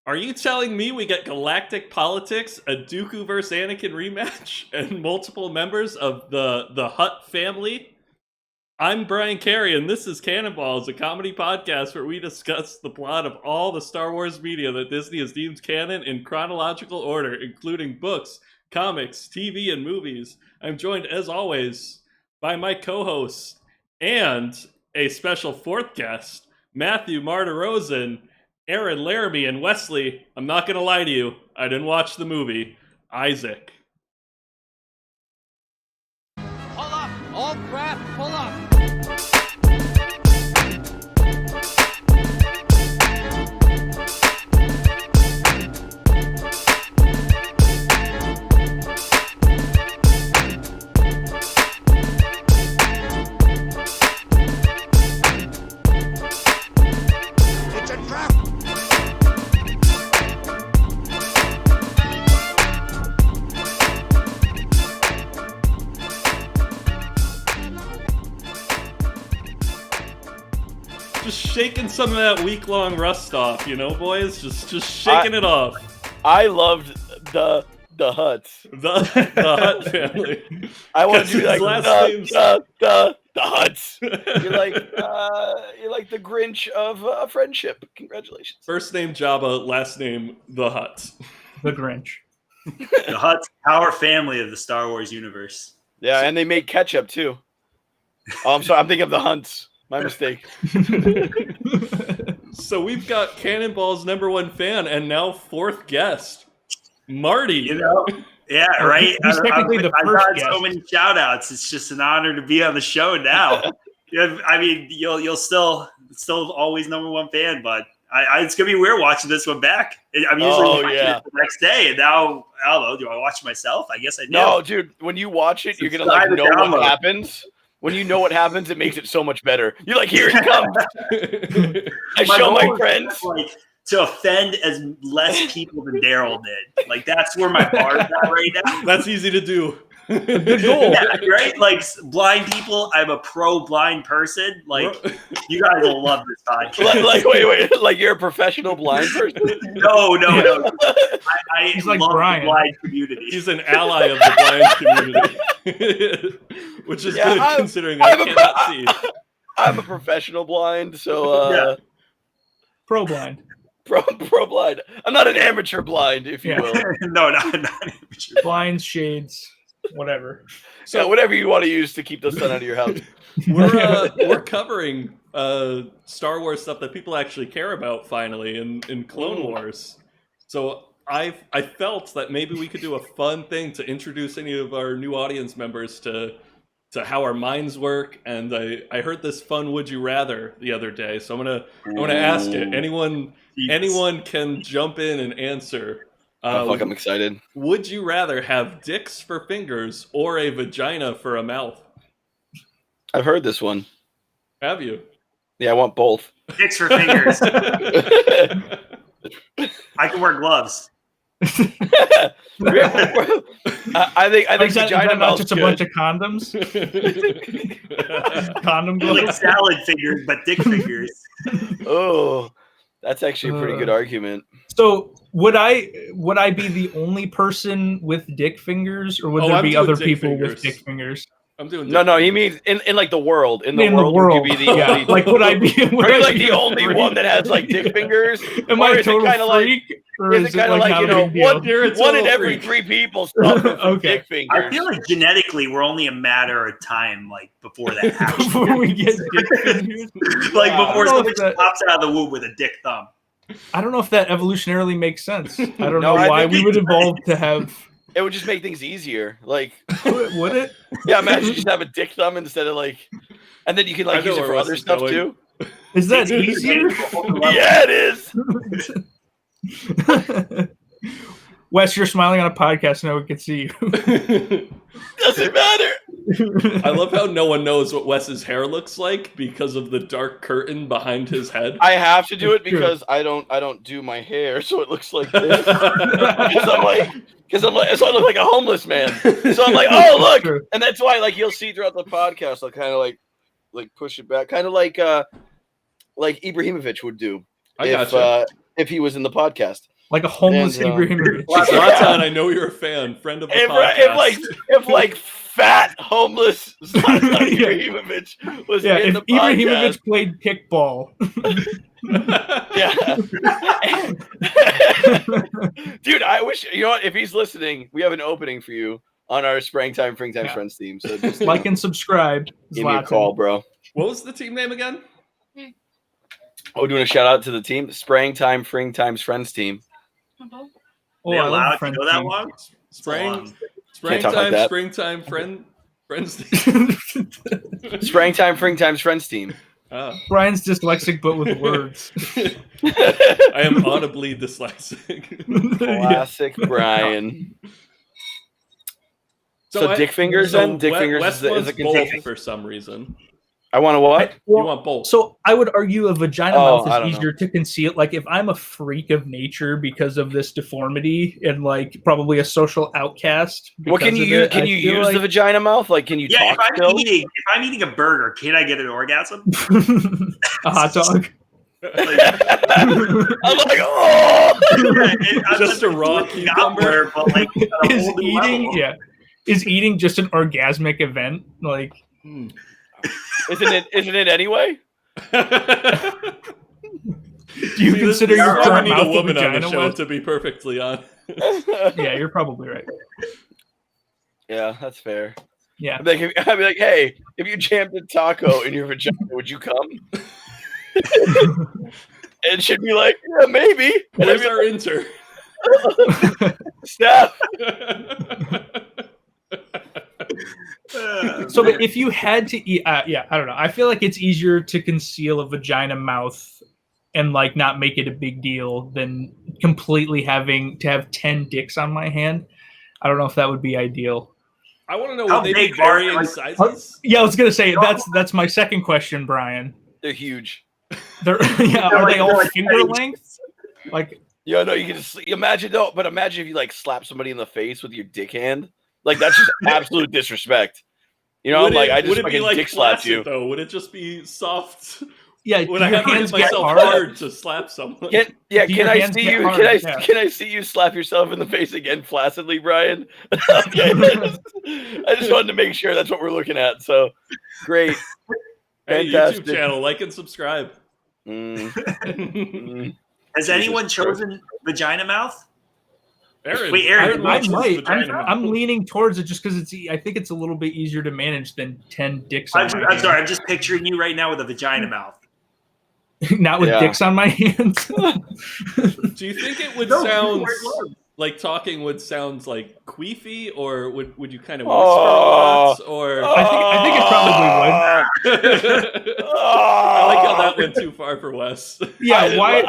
Are you telling me we get Galactic Politics, a Dooku vs. Anakin rematch, and multiple members of the Hutt family? I'm Brian Carey, and this is Cannonballs, a comedy podcast where we discuss the plot of all the Star Wars media that Disney has deemed canon in chronological order, including books, comics, TV, and movies. I'm joined, as always, by my co-host and a special fourth guest, Matthew Mardi, Aaron Laramie, and Wesley. I'm not going to lie to you, I didn't watch the movie. Isaac. Pull up! All crap, pull up! It's a trap! Just shaking some of that week-long rust off, you know, boys? Just shaking it off. I loved the Hutts. The Hutt family. I want to His do like last name's- the Hutts. You're like the Grinch of friendship. Congratulations. First name Jabba, last name The Hutt. The Grinch. The Hutt's power family of the Star Wars universe. Yeah, and they made ketchup too. Oh, I'm sorry. I'm thinking of the Hunts. My mistake. So we've got Cannonball's #1 fan and now fourth guest, Mardi. You know? Yeah, right? He's technically the I've first got guest. so many shout-outs. It's just an honor to be on the show now. I mean, you'll still always #1 fan, but it's going to be weird watching this one back. I'm usually watching it the next day, and now, I don't know, do I watch myself? I guess I do. No, dude. When you watch it, you're gonna like know what happens. When you know what happens, it makes it so much better. You're like, here it comes. I show my friends. Like, to offend as less people than Daryl did. Like, that's where my bar is at right now. That's easy to do. Good goal. Yeah, right? Like, blind people, I'm a pro-blind person. Like, you guys will love this podcast. Wait. Like, you're a professional blind person? No. I He's like love Brian. the blind community. He's an ally of the blind community, which is good considering I cannot see. I'm a professional blind, so Yeah. Pro blind. pro blind. I'm not an amateur blind, if you Yeah. will. No, not amateur. Blinds, shades, whatever. So whatever you want to use to keep the sun out of your house. We're covering Star Wars stuff that people actually care about finally in Clone Wars. So I felt that maybe we could do a fun thing to introduce any of our new audience members to how our minds work, and I heard this fun "Would you rather" the other day, so I'm gonna ask it. Anyone can jump in and answer. I'm excited. Would you rather have dicks for fingers or a vagina for a mouth? I've heard this one. Have you? Yeah, I want both. Dicks for fingers. I can wear gloves. I think Is that vagina not mouth's just a good. bunch of condoms? Condom Like gloves? salad fingers, but dick fingers. Oh, that's actually a pretty good argument. So would I be the only person with dick fingers, or would there I'm be doing other dick people fingers. with dick fingers? I'm doing No, he means in like the world. In the In world, the world, would you be the yeah. only? Like, would I be? Are you like the only one that has like dick fingers? Am Or I a is it total kinda like- freak? Or Is it kind of like, not you a know, big deal? one You're a in total every freak. 3 people suffer from Okay. dick fingers? I feel like genetically, we're only a matter of time, like, before that happens. Before we get dick fingers? Like, Wow. before I don't know somebody if that- pops out of the womb with a dick thumb. I don't know if that evolutionarily makes sense. I don't No, know I why think we it would does. evolve to have. It would just make things easier. Like, Would it? yeah, imagine you just have a dick thumb instead of like, and then you can I like know use it where for Wes other is stuff going. too. Is that easier? Yeah, it is. Wes, you're smiling on a podcast, no one can see you. Doesn't matter. I love how no one knows what Wes's hair looks like because of the dark curtain behind his head. I have to do it True. because I don't do my hair, so it looks like this. Because I'm like, so I look like a homeless man. So I'm like, oh look, True. and that's why like you'll see throughout the podcast, I'll kind of like push it back, kind of like Ibrahimovic would do I gotcha. if he was in the podcast. Like a homeless Ibrahimovic. Zlatan, I know you're a fan, friend of the podcast. If fat homeless Zlatan Ibrahimovic was in the podcast. Ibrahimovic played kickball. Yeah. Dude, I wish, you know what, if he's listening, we have an opening for you on our Springtime Friends team. So just like and subscribe. Give me a call, bro. What was the team name again? Oh, doing a shout out to the team, Springtime Friends team. Oh, They I love allowed to Friends go that team. long? Springtime, Springtime Friends team. Springtime Friends team. Brian's dyslexic, but with words. I am audibly dyslexic. Classic Brian. So Dick Fingers then? Dick Fingers Wes is a both for some reason. I want to what? You want both. So I would argue a vagina mouth is easier to conceal. Like if I'm a freak of nature because of this deformity and like probably a social outcast. What can you use? Can you use the vagina mouth? Like can you talk still? If I'm eating a burger, can I get an orgasm? A hot dog. I'm like, oh! Just a raw cucumber. But like, is eating just an orgasmic event? Like, isn't it anyway? Do you consider your current mouth a woman on the vagina? show, to be perfectly honest. Yeah, you're probably right. Yeah, that's fair. Yeah, I'd be like, hey, if you jammed a taco in your vagina, would you come? And she'd be like, yeah, maybe. And Where's our intern? Steph. So, but if you had to eat, I don't know. I feel like it's easier to conceal a vagina mouth and like not make it a big deal than completely having to have 10 dicks on my hand. I don't know if that would be ideal. I want to know, would they be varying sizes? Yeah, I was gonna say that's my second question, Brian. They're huge. Are they all finger length? Like, yeah, no, you can just imagine though. But imagine if you like slap somebody in the face with your dick hand. Like that's just absolute disrespect. You know, I just fucking like dick slapped you. Though, would it just be soft? Yeah, would I have to hit myself hard to slap someone? Can I see you? Can I see you slap yourself in the face again, placidly, Brian? Okay. I just wanted to make sure that's what we're looking at. So great. Hey, fantastic. YouTube channel, like and subscribe. Has anyone chosen vagina mouth? Aaron, wait, Aaron, I might. I'm leaning towards it just because I think it's a little bit easier to manage than 10 dicks. I'm sorry. I'm just picturing you right now with a vagina mouth. Not with dicks on my hands. Do you think it would sound like talking would sound like queefy, or would you kind of whisper a lot? Or I think it probably would. I like how that went too far for Wes. Yeah, why?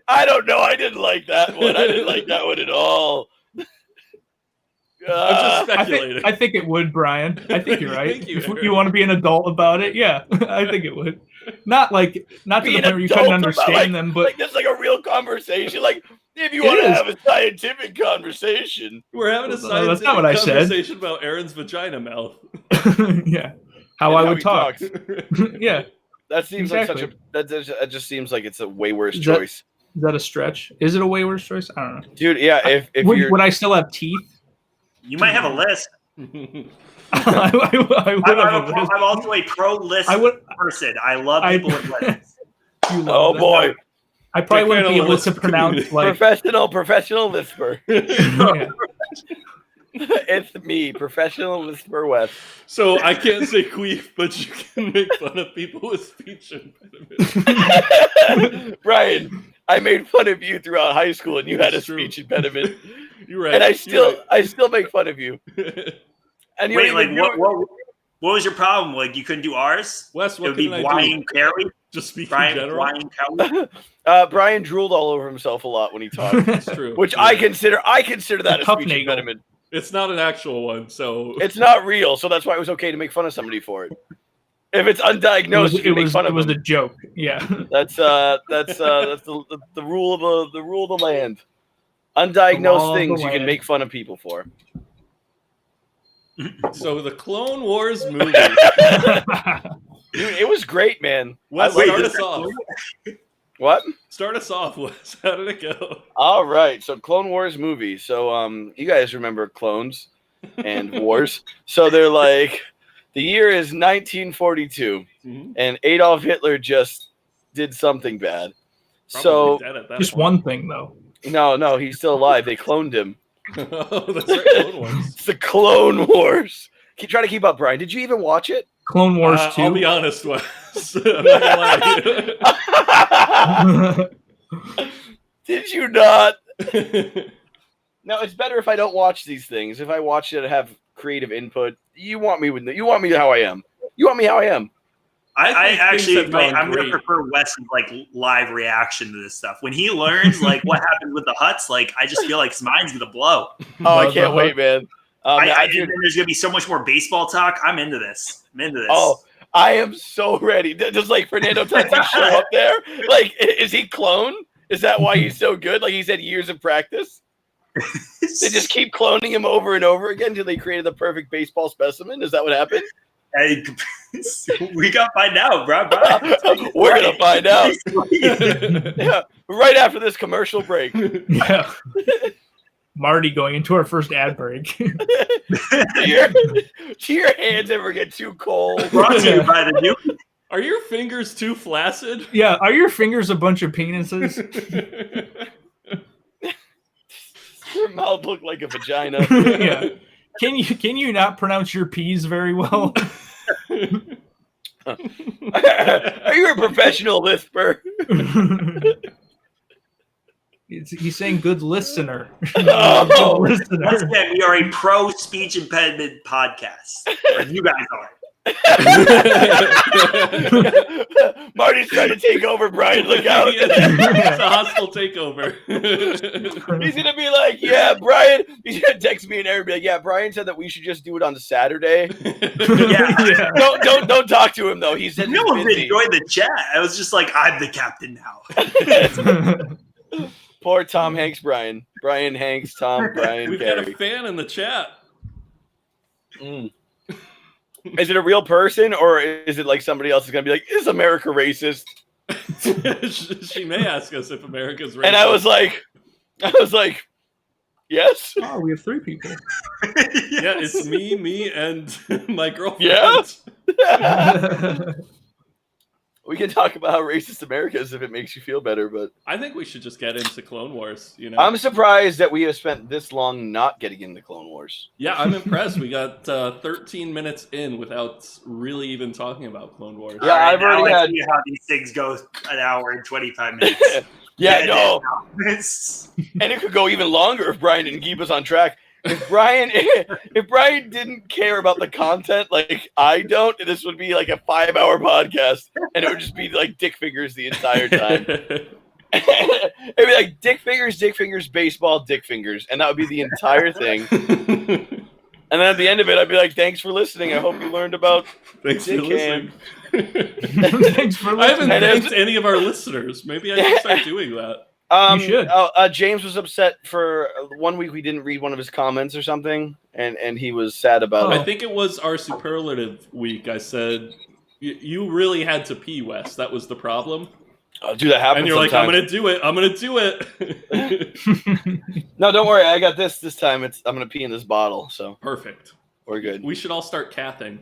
I don't know. I didn't like that one. I didn't like that one at all. I'm just speculating. I think it would, Brian. I think you're right. Thank you, if you want to be an adult about it, yeah, I think it would. Not to the point where you couldn't understand them, but that's like a real conversation. Like if you want to have a scientific conversation, we're having a scientific conversation about Aaron's vagina mouth. Yeah, how I would talk. Yeah, that seems like such a. That just seems like it's a way worse choice. Is that a stretch? Is it a way worse choice? I don't know, dude. Yeah, if would I still have teeth? You might have a list. I would I'm also a pro list person. I love people with lists. Oh boy, I probably wouldn't be able to pronounce like professional lisper. It's me, professional lisper West. So I can't say queef, but you can make fun of people with speech impediments. Brian, I made fun of you throughout high school, and you had a speech impediment. You're right. And I still make fun of you. And wait, like what was your problem? Like you couldn't do ours? Wes, what it would be Brian Carey. Just speak in general. Brian drooled all over himself a lot when he talked. That's true. Which I consider that a speech impediment. It's not an actual one, so it's not real. So that's why it was okay to make fun of somebody for it. If it's undiagnosed, you can make fun of it. It was a joke. Yeah. That's the rule of the land. Undiagnosed things you can make fun of people for. So the Clone Wars movie, dude, it was great, man. Wes, start us off. What? Start us off, Wes. How did it go? All right. So Clone Wars movie. So you guys remember clones and wars. So they're like, the year is 1942, and Adolf Hitler just did something bad. Probably dead at that Just point. one thing, though. No, he's still alive. They cloned him. Oh, that's right, Clone Wars. It's the Clone Wars. Try to keep up, Brian. Did you even watch it? Clone Wars 2. I'll be honest, Wes. I'm not gonna lie to you. Did you not? No, it's better if I don't watch these things. If I watch it, have creative input. You want me how I am. You want me how I am. I actually, have gone I'm going to great. prefer Wes's like live reaction to this stuff. When he learns like what happened with the Huts, like I just feel like his mind's going to blow. Oh, I can't wait, man. There's going to be so much more baseball talk. I'm into this. Oh, I am so ready. Does like Fernando Tatis show up there? Like, is he clone? Is that why he's so good? Like he's had years of practice? They just keep cloning him over and over again until they created the perfect baseball specimen? Is that what happened? Hey, we got to find out, bro. We're going to find out. Yeah, right after this commercial break. Yeah. Mardi going into our first ad break. Do your hands ever get too cold? Brought to you by the new. Are your fingers too flaccid? Yeah, are your fingers a bunch of penises? Your mouth look like a vagina. Yeah. Can you not pronounce your P's very well? Are you a professional lisper? He's saying good listener. Oh, Good listener. Once again, we are a pro speech impediment podcast. Or you guys are. Marty's trying to take over, Brian. Look out. It's a hostile takeover. He's going to be like, yeah, Brian. He's going to text me and Aaron be like, yeah, Brian said that we should just do it on Saturday. Yeah. Don't talk to him, though. He said No he's one busy. enjoyed the chat. I was just like, I'm the captain now. Poor Tom Hanks, Brian. Brian Hanks, Tom, Brian, We've got Gary. a fan in the chat. Is it a real person, or is it like somebody else is going to be like, is America racist? She may ask us if America's racist. And I was like, yes. Oh, we have 3 people. Yeah, it's me, and my girlfriend. Yeah. We can talk about how racist America is if it makes you feel better, but I think we should just get into Clone Wars. You know, I'm surprised that we have spent this long not getting into Clone Wars. yeah, I'm impressed. We got 13 minutes in without really even talking about Clone Wars. Yeah, I've already had. See how these things go an hour and 25 minutes. Yeah, no. It's- And it could go even longer if Brian didn't keep us on track. If Brian didn't care about the content like I don't, this would be like a 5-hour podcast, and it would just be like dick fingers the entire time. It'd be like dick fingers, baseball, dick fingers, and that would be the entire thing. And then at the end of it, I'd be like, "Thanks for listening. I hope you learned about Thanks for dick listening. Thanks for listening. I haven't And thanked any of our listeners. Maybe I should start doing that. You should. James was upset for 1 week we didn't read one of his comments or something, and he was sad about I it. think it was our superlative week. I said, you really had to pee, Wes. That was the problem. Oh, dude, that happens And you're like, I'm sometimes. going to do it. No, don't worry. I got this time. I'm going to pee in this bottle, so Perfect. we're good. We should all start cathing.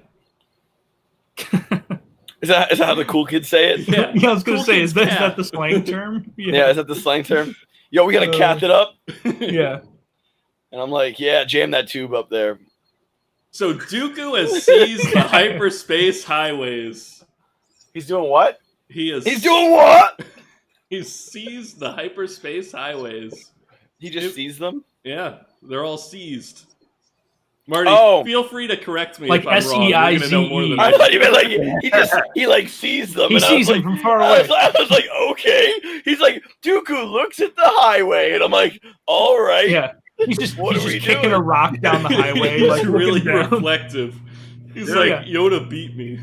Is that how the cool kids say it? Yeah, Yeah, I was going to Cool say, kids is that cat. the slang term? Yeah, is that the slang term? Yo, we got to cath it up? Yeah. And I'm like, yeah, jam that tube up there. So Dooku has seized the hyperspace highways. He's doing what? He's doing what? He's seized the hyperspace highways. He just sees them? Yeah, they're all seized. Marty, Oh. feel free to correct me Like if I'm wrong. You're gonna know more than I I thought do. you meant like he sees them. He and sees I them was from far like, away. I was like, okay. He's like, Dooku looks at the highway, and I'm like, all right. Yeah. He's just What are we kicking doing? a rock down the highway. He's like really looking down. reflective. He's Yeah. like, Yoda beat me.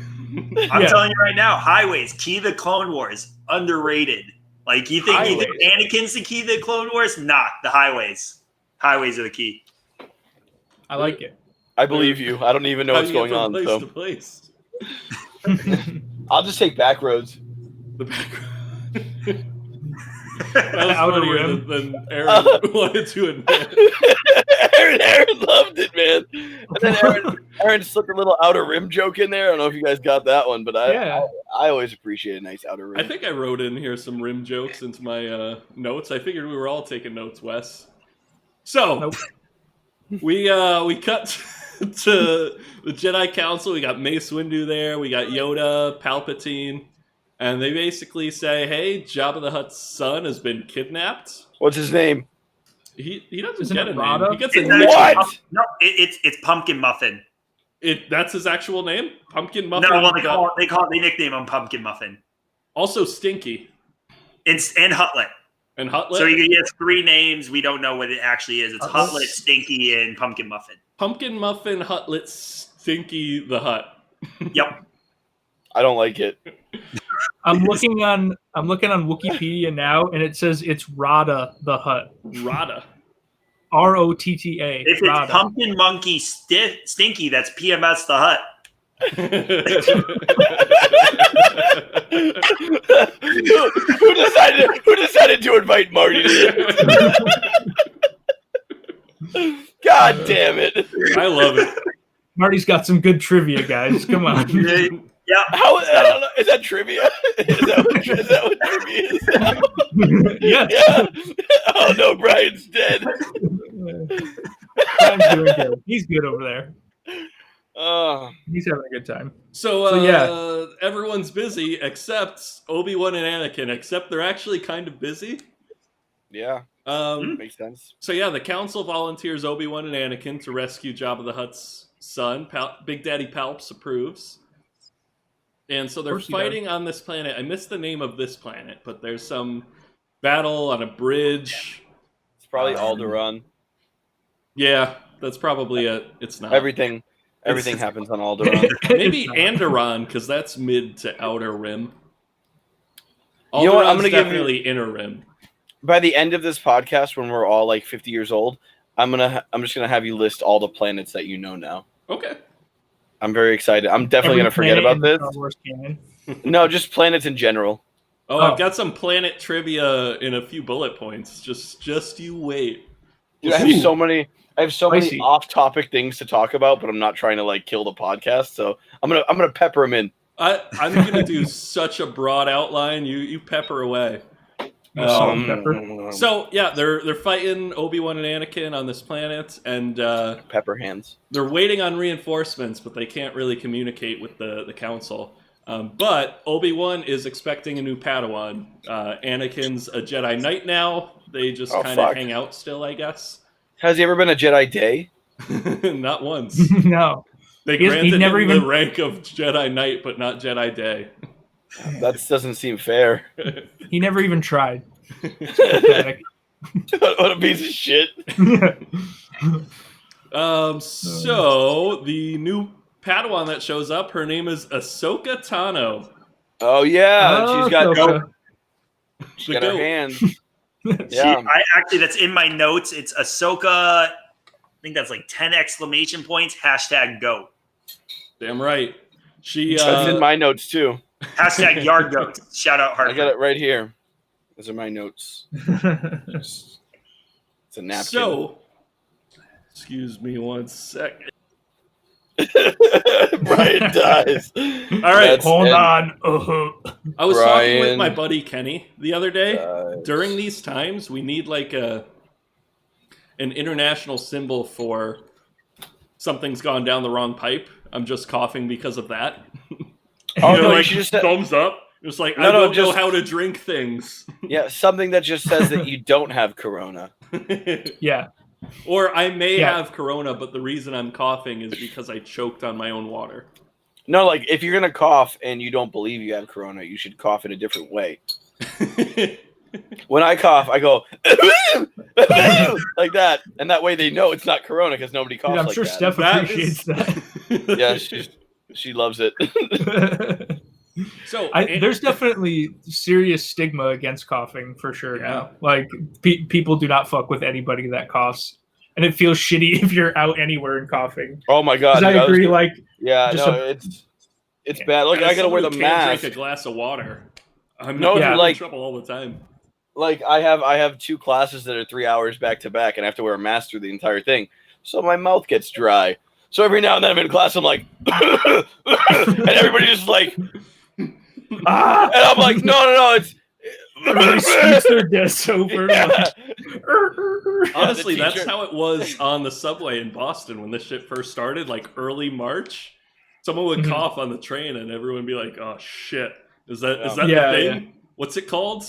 I'm Yeah. telling you right now, highways, key to the Clone Wars, underrated. Like you think Anakin's the key to the Clone Wars? Not the highways. Highways are the key. I like it. I believe you. I don't even know How what's do you going get on. from place So to place? I'll just take back roads. The background. That was Outer funnier Rim. than Aaron wanted to admit. Aaron loved it, man. And then Aaron slipped a little outer rim joke in there. I don't know if you guys got that one, but I always appreciate a nice outer rim. I think I wrote in here some rim jokes into my notes. I figured we were all taking notes, Wes. So we cut to the Jedi Council. We got Mace Windu there. We got Yoda, Palpatine, and they basically say, "Hey, Jabba the Hutt's son has been kidnapped." What's his name? He doesn't Isn't get it a Rada? name. He gets a It's nickname. What? No, it's Pumpkin Muffin. That's his actual name, Pumpkin Muffin. No, well, they nickname him Pumpkin Muffin. Also Stinky And Hutlet. and Hutlet. So he has 3 names. We don't know what it actually is. It's Hutlet, Stinky, and Pumpkin Muffin. Pumpkin Muffin, Hutlet, Stinky the Hut. Yep. I don't like it. I'm looking on Wikipedia now, and it says it's Rada the Hut. Rada. Rotta. If it's Rada. Pumpkin Monkey Stinky, that's PMS the Hut. Who decided to invite Marty to this? God damn it. I love it. Marty's got some good trivia, guys. Come on. Yeah. How I don't know, is that trivia? Is that what trivia is? Yes. Yeah. Oh no, Brian's dead. Brian's doing good. He's good over there. He's having a good time. So yeah. Everyone's busy except Obi-Wan and Anakin, except they're actually kind of busy. Yeah, Um, makes sense. So yeah, the council volunteers Obi-Wan and Anakin to rescue Jabba the Hutt's son. Big Daddy Palps approves. And so they're course he fighting on this planet. I missed the name of this planet, but there's some battle on a bridge. It's probably Alderaan. Yeah, that's probably it. It's not. Everything happens on Alderaan. Maybe Anderon, because that's mid to outer rim. You know what? I'm Alderaa's gonna give you- definitely inner rim. By the end of this podcast, when we're all like 50 years old, I'm just gonna have you list all the planets that you know now. Okay. I'm very excited. I'm definitely gonna forget about this. No, just planets in general. Oh, I've got some planet trivia in a few bullet points. Just you wait. Dude, I have so many Spicy. off-topic things to talk about, but I'm not trying to like kill the podcast. So I'm gonna pepper them in. I'm gonna do such a broad outline. You pepper away. So yeah, they're fighting Obi-Wan and Anakin on this planet, and Pepper hands. they're waiting on reinforcements, but they can't really communicate with the council. But Obi-Wan is expecting a new Padawan. Anakin's a Jedi Knight now. They just kind of hang out still, I guess. Has he ever been a Jedi Day? Not once. No. They granted him the rank of Jedi Knight, but not Jedi Day. That doesn't seem fair. He never even tried. It's pathetic. What a piece of shit. So the new Padawan that shows up, her name is Ahsoka Tano. Oh yeah, Oh, she's got Ahsoka. she's got her hands. Yeah. That's in my notes. It's Ahsoka. I think that's like 10 exclamation points. #go. Damn right. That's in my notes too. #yard goat. Shout out I Hartford. got it right here. Those are my notes. It's a napkin. So, excuse me one second. Brian dies. All right, Hold on. I was talking with Brian my buddy Kenny the other day. dies. During these times, we need like an international symbol for something's gone down the wrong pipe. I'm just coughing because of that. Oh, no, you like should just thumbs up. It's like I No, don't know just- how to drink things. Yeah, something that just says that you don't have corona. Yeah. Or I may Yeah. have corona, but the reason I'm coughing is because I choked on my own water. No, like if you're gonna cough and you don't believe you have corona, you should cough in a different way. When I cough, I go like that, and that way they know it's not corona because nobody coughs Dude, I'm like sure that. Steph That appreciates is- that. Yeah, she loves it. So There's definitely serious stigma against coughing for sure Yeah. now. Like people do not fuck with anybody that coughs, and it feels shitty if you're out anywhere and coughing. Oh my god! 'Cause I dude, agree. Like Yeah, just no, it's bad. Look, as I gotta wear the someone who can't mask. drink a glass of water. I'm No, not dude, in like- trouble all the time. like I have 2 classes that are 3 hours back to back, and I have to wear a mask through the entire thing, so my mouth gets dry. So every now and then I'm in class, I'm like, and everybody just like, and I'm like, no, it's. Everybody scoots their desks over. Yeah. Honestly, Yeah, the that's teacher- how it was on the subway in Boston when this shit first started, like early March. Someone would Mhm. cough on the train, and everyone would be like, "Oh shit, is that Yeah, the thing? What's it called?"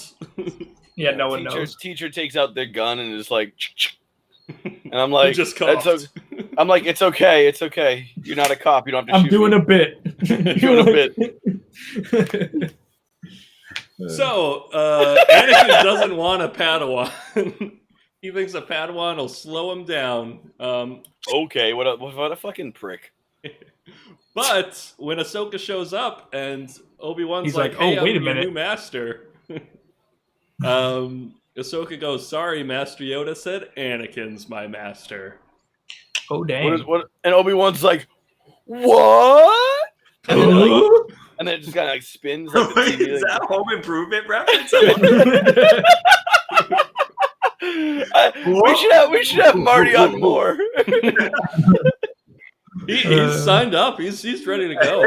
Yeah, no one knows. Teacher takes out their gun and is like, and I'm like, just "That's coughed. I'm like, it's okay. You're not a cop. You don't have to I'm shoot doing me. a bit. Doing a bit. So, Anakin doesn't want a Padawan. He thinks a Padawan will slow him down. Okay, what a fucking prick. But when Ahsoka shows up and Obi-Wan's He's like, like, "Hey, "Oh, wait I'm a your minute." new master," Ahsoka goes, "Sorry, Master Yoda said Anakin's my master." Oh dang! And Obi-Wan's like, what? And then, and then it just kind of like spins. Like the TV, Is that a Home Improvement reference? we should have Marty on more. He's signed up. He's ready to go.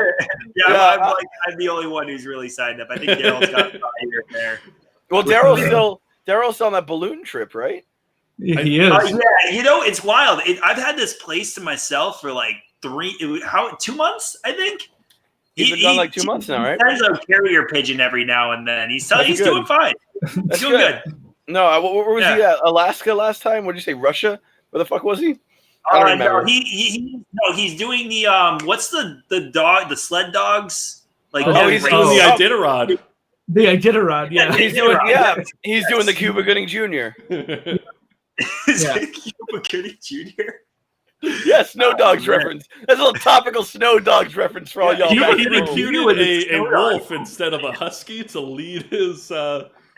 Yeah, I'm the only one who's really signed up. I think Daryl's got a here and there. Well, Daryl's still on that balloon trip, right? He is. Yeah, it's wild. I've had this place to myself for like 2 months, I think. He's been gone like 2 months now, right? He sends a carrier pigeon every now and then. He's good. doing fine. He's doing good. No, where was he at? Alaska last time? What did you say? Russia? Where the fuck was he? I don't remember. No, he's doing the what's the sled dogs? Like he's doing the Iditarod. The Iditarod, yeah. He's doing the Cuba Gooding Jr. Is it Cuba Gooding Jr.? Yeah, Snow Dogs reference. That's a little topical Snow Dogs reference for all y'all. He recruited a wolf instead of a husky to lead his.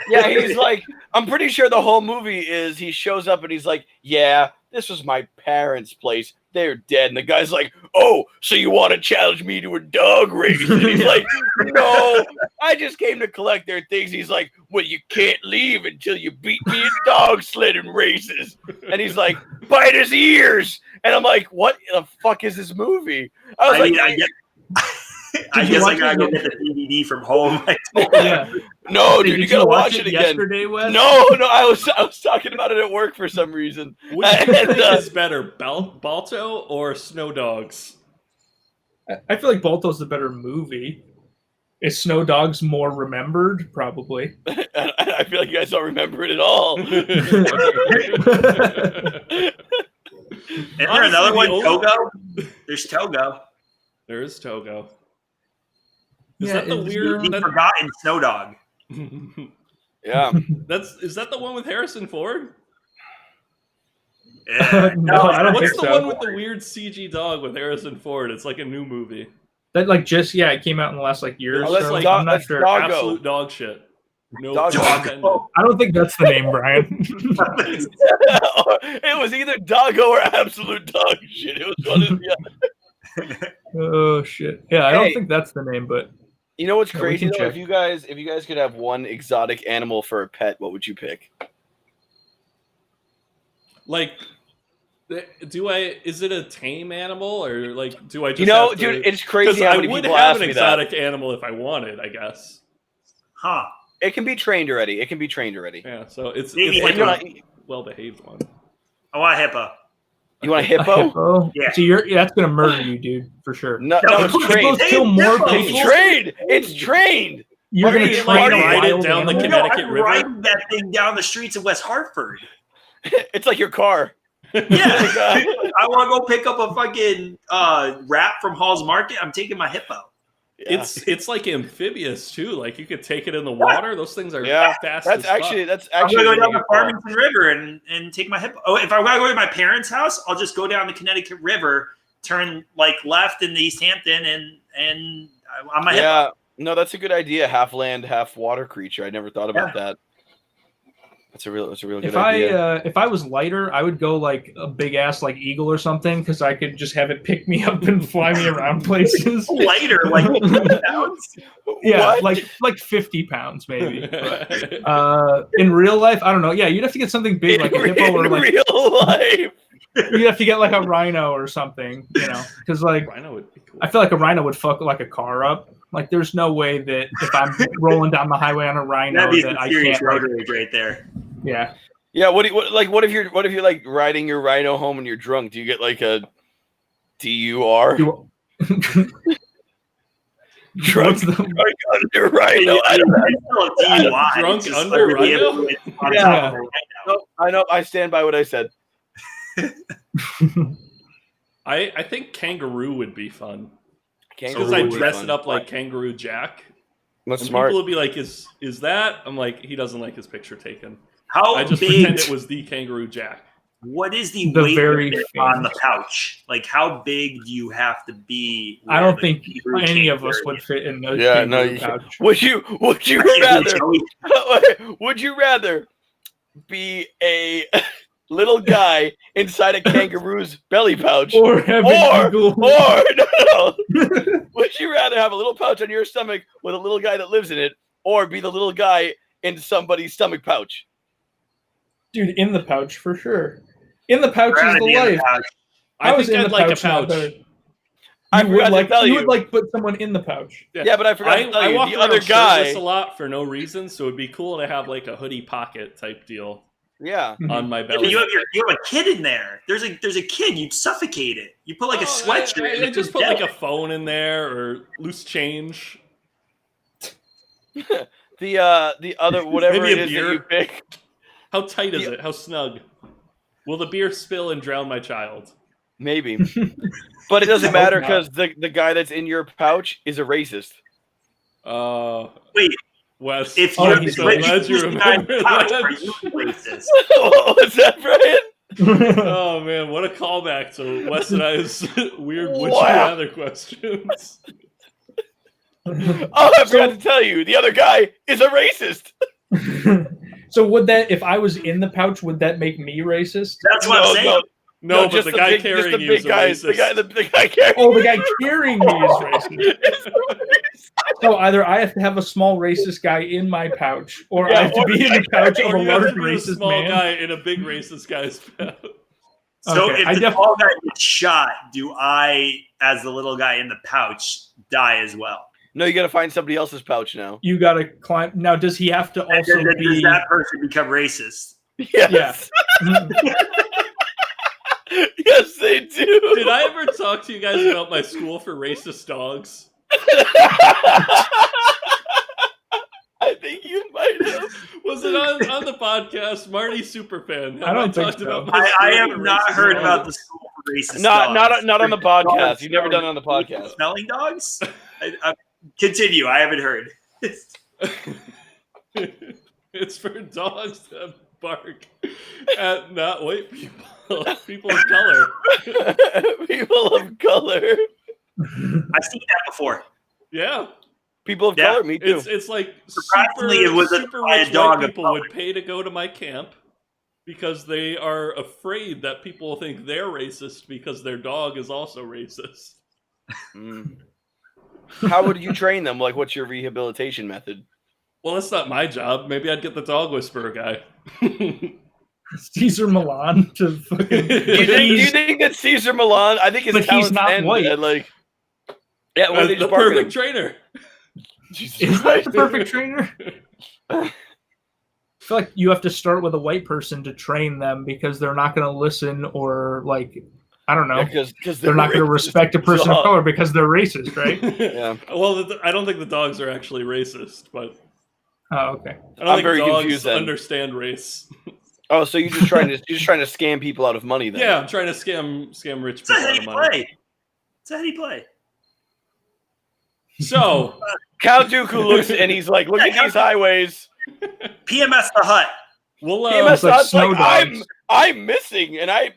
Yeah, he's like, I'm pretty sure the whole movie is he shows up and he's like, yeah, this was my parents' place. They're dead. And the guy's like, oh, so you want to challenge me to a dog race? And he's like, no, I just came to collect their things. He's like, well, you can't leave until you beat me in dog sledding races. And he's like, bite his ears. And I'm like, what the fuck is this movie? I guess I gotta go get the DVD from home. No, dude, you gotta watch it again. Yesterday, Wes? No, I was talking about it at work for some reason. Which do you think is better, Balto or Snow Dogs? I feel like Balto's the better movie. Is Snow Dogs more remembered? Probably. I feel like you guys don't remember it at all. Is there another one? Togo? There's Togo. There is Togo. Is Yeah, that the weird? The forgotten Snow Dog. Yeah. Is that the one with Harrison Ford? Yeah. No, I don't What's think the so. one with the weird CG dog with Harrison Ford? It's like a new movie. That it came out in the last year or That's so. like I'm not sure. Doggo. Absolute dog shit. No Doggo. pun intended. I don't think that's the name, Brian. It was either Doggo or Absolute Dog Shit. It was one of the other. Oh shit! Yeah, I don't think that's the name, but You know what's Yeah, crazy we though? can If you guys could have one exotic animal for a pet, what would you pick? Like, is it a tame animal or like do I just Dude, it's crazy how I many would people have ask an me that. exotic animal if I wanted, I guess. Huh. It can be trained already. Yeah, so it's Maybe like hippo. a well-behaved one. I want a hippo. You want a a hippo? hippo? Yeah. So that's gonna murder you, dude, for sure. No, it's Hippos trained. kill more Hippos. people. It's trained. It's trained. You're gonna You can, train like, a ride it wild down the animal? Connecticut I'm River? riding that thing down the streets of West Hartford. It's like your car. Yeah. I want to go pick up a fucking wrap from Hall's Market. I'm taking my hippo. Yeah. It's like amphibious too. Like you could take it in the water. Those things are fast. That's as fuck. actually I'm gonna go down a the Farmington River and take my hippo. Oh, if I gotta go to my parents' house, I'll just go down the Connecticut River, turn like left in East Hampton, and I'm my hippo. Yeah, no, that's a good idea. Half land, half water creature. I never thought about that. That's a real good idea. If I was lighter, I would go like a big ass like eagle or something because I could just have it pick me up and fly me around places. Lighter, like pounds. Yeah, What? like 50 pounds maybe. But, in real life, I don't know. Yeah, you'd have to get something big like a hippo or like real life. you'd have to get like a rhino or something, because like Rhino would be cool. I feel like a rhino would fuck like a car up. Like, there's no way that if I'm rolling down the highway on a rhino That'd be that some I serious can't. road rage right there. Yeah. Yeah. What if you're like riding your rhino home and you're drunk? Do you get like a DUR? Drunk under rhino. I don't know. Drunk under rhino? Yeah. No, I know. I stand by what I said. I think kangaroo would be fun. Kangaroo Because I would be dress fun. it up like Kangaroo Jack. That's And smart. people would be like, is that? I'm like, he doesn't like his picture taken. How I just big? pretend it was the Kangaroo Jack. What is the The weight very limit on the pouch? Like, how big do you have to be? I don't where think the kangaroo any can't of us carry would it? fit in the Yeah, no, kangaroo you pouch. Would you rather? Would you rather be a little guy inside a kangaroo's belly pouch, Or have an eagle. no. Would you rather have a little pouch on your stomach with a little guy that lives in it, or be the little guy in somebody's stomach pouch? Dude, in the pouch for sure. In the pouch is Rather the be in the life. pouch. I was think in I'd the like a pouch, not pouch. better. I You forgot would to tell you you. would like put someone in the pouch. Yeah, but I forgot to tell you. walk The around other guy. shirtless a lot for no reason, so it'd be cool to have like a hoodie pocket type deal Yeah. on my Yeah, but belly. you have a kid in there. There's a kid. You'd suffocate it. You put like a sweatshirt. I and it's just put dead. like a phone in there or loose change. The other whatever Maybe it a is that beer. you pick. How tight is it? How snug? Will the beer spill and drown my child? Maybe. But it doesn't I matter hope not. because the guy that's in your pouch is a racist. Wait, Wes. if Oh, you're he's so racist. glad you remember are that. you racist? What's that, Brian? Oh man, what a callback to Wes and I's weird would you Wow. rather questions. Oh, I forgot to tell you, the other guy is a racist. So would that, if I was in the pouch, would that make me racist? That's what I'm saying. No, but just the guy big, carrying just the you is big a guy. racist. The guy carrying. Oh, the guy carrying me is racist. So either I have to have a small racist guy in my pouch, or Yeah, I have to or be in the pouch of Or a you have large to be a racist small man. guy in a big racist guy's pouch. So Okay, if I the def- tall guy gets shot, do I, as the little guy in the pouch, die as well? No, you got to find somebody else's pouch now. You got to climb. Now, does he have to And also then be? does that person become racist? Yes. Yeah. Yes, they do. Did I ever talk to you guys about my school for racist dogs? I think you might have. Was it on the podcast? Marty Superfan. Have I don't think talked so. about my I school have for not racist heard dogs? about the school for racist Not dogs. on the podcast. Dogs You've never done it on the podcast. Smelling dogs? Continue. I haven't heard. It's for dogs that bark at not white people, people of color. People of color. I've seen that before. Yeah, People of Yeah, color. Me too. it's like Surprisingly, super, it was super by a rich dog white of people color. would pay to go to my camp because they are afraid that people think they're racist because their dog is also racist. Mm. How would you train them? Like, what's your rehabilitation method? Well, that's not my job. Maybe I'd get the dog whisperer guy. Caesar Milan to fucking. Do you think that Caesar Milan? I think his But he's talents not end white. at, like, yeah, well, they the just bark at him. perfect trainer. Jesus Is that Christ. the perfect trainer? I feel like you have to start with a white person to train them because they're not going to listen or like I don't know. Yeah, 'cause they're not going to racist. respect a person of Dog. color because they're racist, right? Yeah. Well, I don't think the dogs are actually racist, but Oh, okay. I don't I'm think very dogs confused then. understand race. Oh, so you're just trying to scam people out of money then? Yeah, I'm trying to scam rich It's people a out heady of money. play. It's a heady play. So, Count Dooku looks and he's like, "Look Yeah, at these highways." PMS the Hut. we'll PMS like Hut's snow like, dogs. I'm missing, and I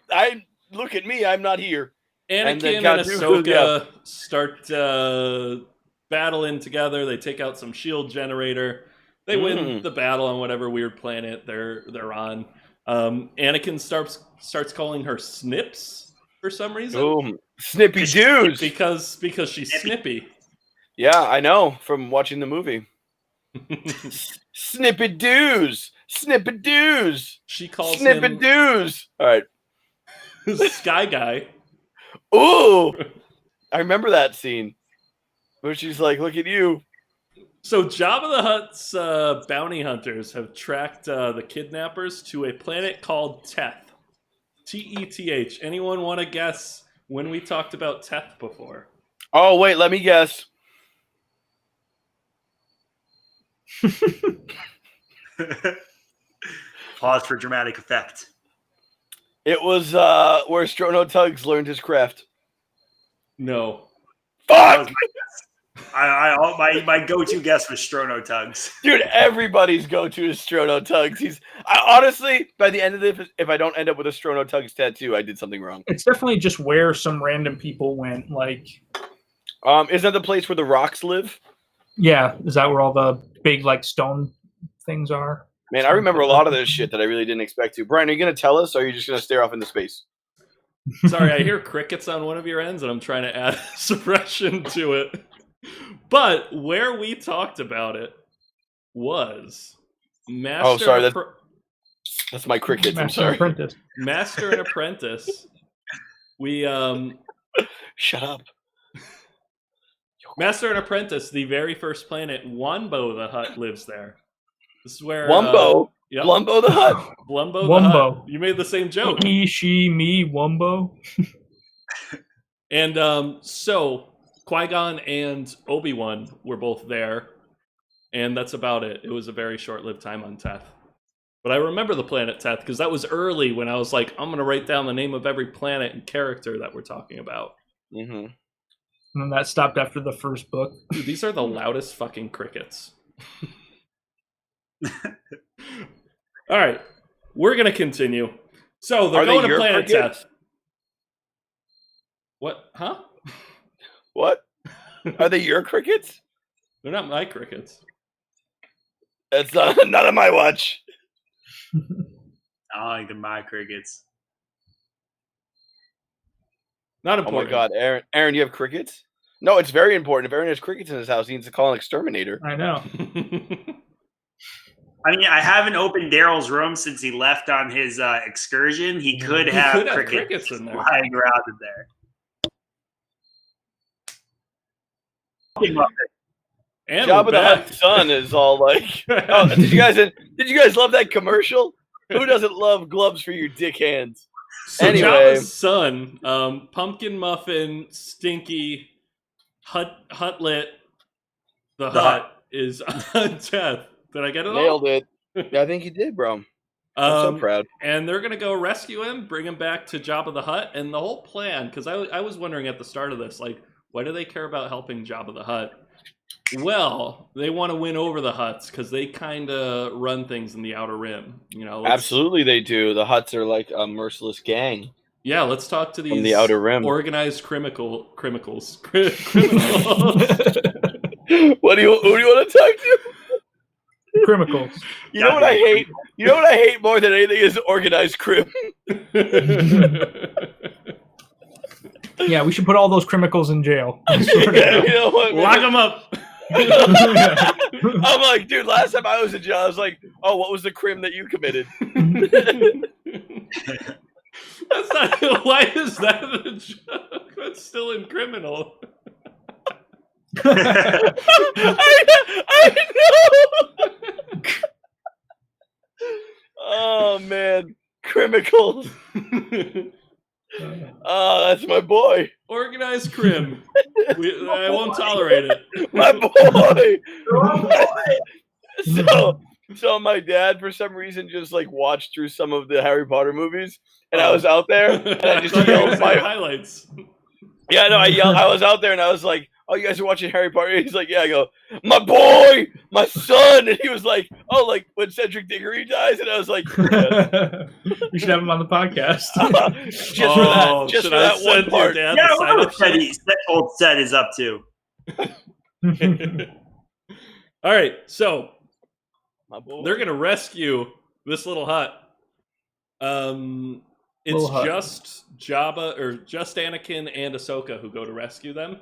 look at me, I'm not here. And then Anakin and Count Dooku, Ahsoka start battling together. They take out some shield generator. They win the battle on whatever weird planet they're on. Anakin starts calling her Snips for some reason. Boom. Snippy Doos. Because she's snippy. Yeah, I know from watching the movie. Snippet Doos. Snippet Doos. She calls Snippet him Doos. All right. Sky Guy. Ooh. I remember that scene where she's like, look at you. So Jabba the Hutt's bounty hunters have tracked the kidnappers to a planet called Teth. Teth. Anyone want to guess when we talked about Teth before? Oh, wait, let me guess. Pause for dramatic effect. It was where Strono Tugs learned his craft. No. Fuck! My go-to guess was Strono Tugs. Dude, everybody's go-to is Strono Tugs. Honestly, by the end of this, if I don't end up with a Strono Tugs tattoo, I did something wrong. It's definitely just where some random people went. Like, Is that the place where the rocks live? yeah, is that where all the big like stone things are? Man, I remember a lot of this shit that I really didn't expect to. Brian, are you going to tell us, or are you just going to stare off into space? Sorry, I hear crickets on one of your ends, and I'm trying to add suppression to it. But where we talked about it was Master. Oh, sorry, that's my crickets. I'm sorry. Apprentice. Master and Apprentice. We Shut up. Master and Apprentice, the very first planet, Wombo the Hutt lives there. This is where Wumbo. Yep. Blumbo the Hutt. Blumbo the Wumbo. Hutt. You made the same joke. He, she, me, Wumbo. And so Qui-Gon and Obi-Wan were both there, and that's about it. It was a very short-lived time on Teth. But I remember the planet Teth because that was early when I was like, I'm going to write down the name of every planet and character that we're talking about. Mm-hmm. And then that stopped after the first book. Dude, these are the loudest fucking crickets. All right, we're going to continue. So they're going to planet Teth. What? Huh? What? Are they your crickets? They're not my crickets. That's not on my watch. I like the my crickets. Not Oh important. my god, Aaron! Aaron, you have crickets? No, it's very important. If Aaron has crickets in his house, he needs to call an exterminator. I know. I mean, I haven't opened Daryl's room since he left on his excursion. He could have crickets in there. flying around in there. And Jabba we're the back. Hutt's son is all like, "Oh, did you guys love that commercial? Who doesn't love gloves for your dick hands?" So Anyway. Jabba's son, Pumpkin Muffin, Stinky, Hutlet, the Hutt is on Teth. Did I get it all? Nailed it. Yeah, I think you did, bro. I'm so proud. And they're gonna go rescue him, bring him back to Jabba the Hutt, and the whole plan. Because I was wondering at the start of this, like, why do they care about helping Jabba the Hutt? Well, they want to win over the Hutts because they kind of run things in the Outer Rim. You know, Absolutely, they do. The Hutts are like a merciless gang. Yeah, let's talk to these From the Outer Rim. organized criminals. Who do you want to talk to? Criminals. You know what I hate? You know what I hate more than anything is organized crime. Yeah, we should put all those criminals in jail. Yeah, you know what? Lock them up. I'm like, dude, last time I was in jail, I was like, oh, what was the crime that you committed? That's not. Why is that the joke? That's still in criminal. I know. Oh man, criminals. Oh, that's my boy. Organized crim. I won't tolerate it. My boy. So my dad, for some reason, just like watched through some of the Harry Potter movies, and I was out there, and I just yelled my highlights. Yeah, no, I yelled. I was out there, and I was like, "Oh, you guys are watching Harry Potter?" He's like, "Yeah." I go, "My boy, my son," and he was like, "Oh, like when Cedric Diggory dies," and I was like, yeah. You should have him on the podcast. just for that one part. Yeah, what old Seth is up to. All right, so My boy. They're gonna rescue this little hut. It's Little hut. just Jabba or just Anakin and Ahsoka who go to rescue them.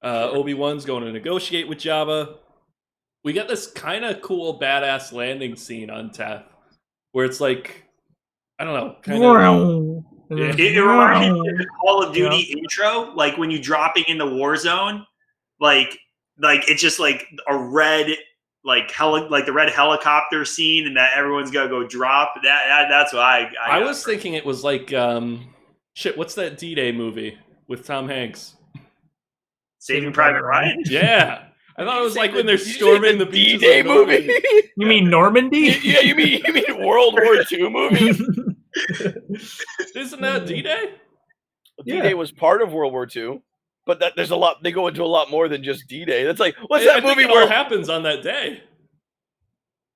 Obi-Wan's going to negotiate with Jabba. We get this kind of cool, badass landing scene on Teth, where it's like, I don't know, kind of. Yeah. It reminds me of the Call of Duty intro, like when you dropping in the war zone, like it's just like a red, like the red helicopter scene, and that everyone's gotta go drop. That's what I was thinking it was like what's that D-Day movie with Tom Hanks? Saving Private Ryan. Yeah. I thought it was like when they're storming the beaches. D-Day movie. You mean Normandy? Yeah, you mean World War II movie? Isn't that D-Day? D-Day was part of World War II, but there's a lot. They go into a lot more than just D-Day. That's like that movie where it happens on that day?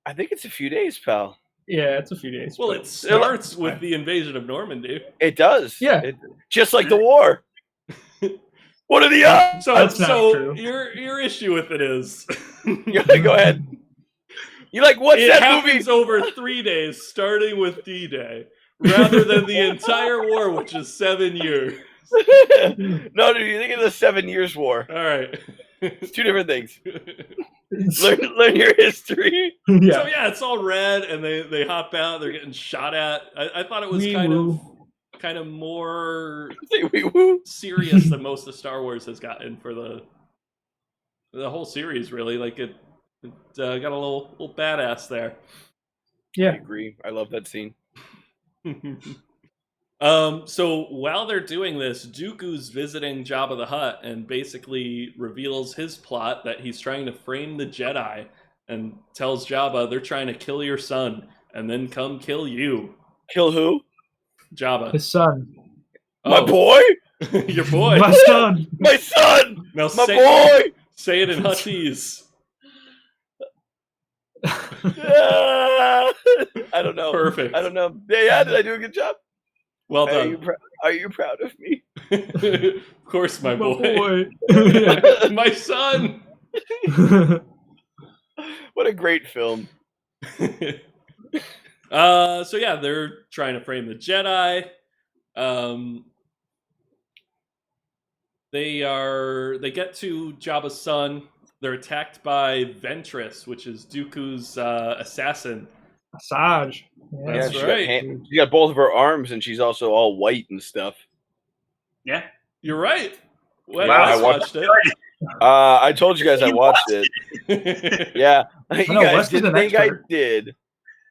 I think it's a few days, pal. Yeah, it's a few days. Well, it starts with the invasion of Normandy. It does. Yeah, just like the war. What are the odds? So true. Your issue with it is go ahead. You like what's that movie? It happens over 3 days, starting with D-Day, rather than the entire war, which is 7 years. No, dude, you think of the 7 Years' War. All right, it's two different things. learn your history. Yeah. So yeah, it's all red, and they hop out. They're getting shot at. I thought it was kind of more serious than most of Star Wars has gotten for the whole series. Really, like it got a little badass there. Yeah, I agree. I love that scene. So while they're doing this, Dooku's visiting Jabba the Hutt and basically reveals his plot that he's trying to frame the Jedi and tells Jabba they're trying to kill your son and then come kill you. Kill who? Jabba. His son. My boy? Your boy. My son. My son! Now my boy! Say it in Huttese. I don't know. Perfect. I don't know. Yeah, did I do a good job? Well done. Are you proud of me? Of course, my boy. My son. What a great film. So yeah, they're trying to frame the Jedi. They get to Jabba's son. They're attacked by Ventress, which is Dooku's assassin. Asajj. Yeah, that's right. She got both of her arms, and she's also all white and stuff. Yeah, you're right. Wow, I watched it. I told you guys I watched it. Yeah, you guys didn't think I did.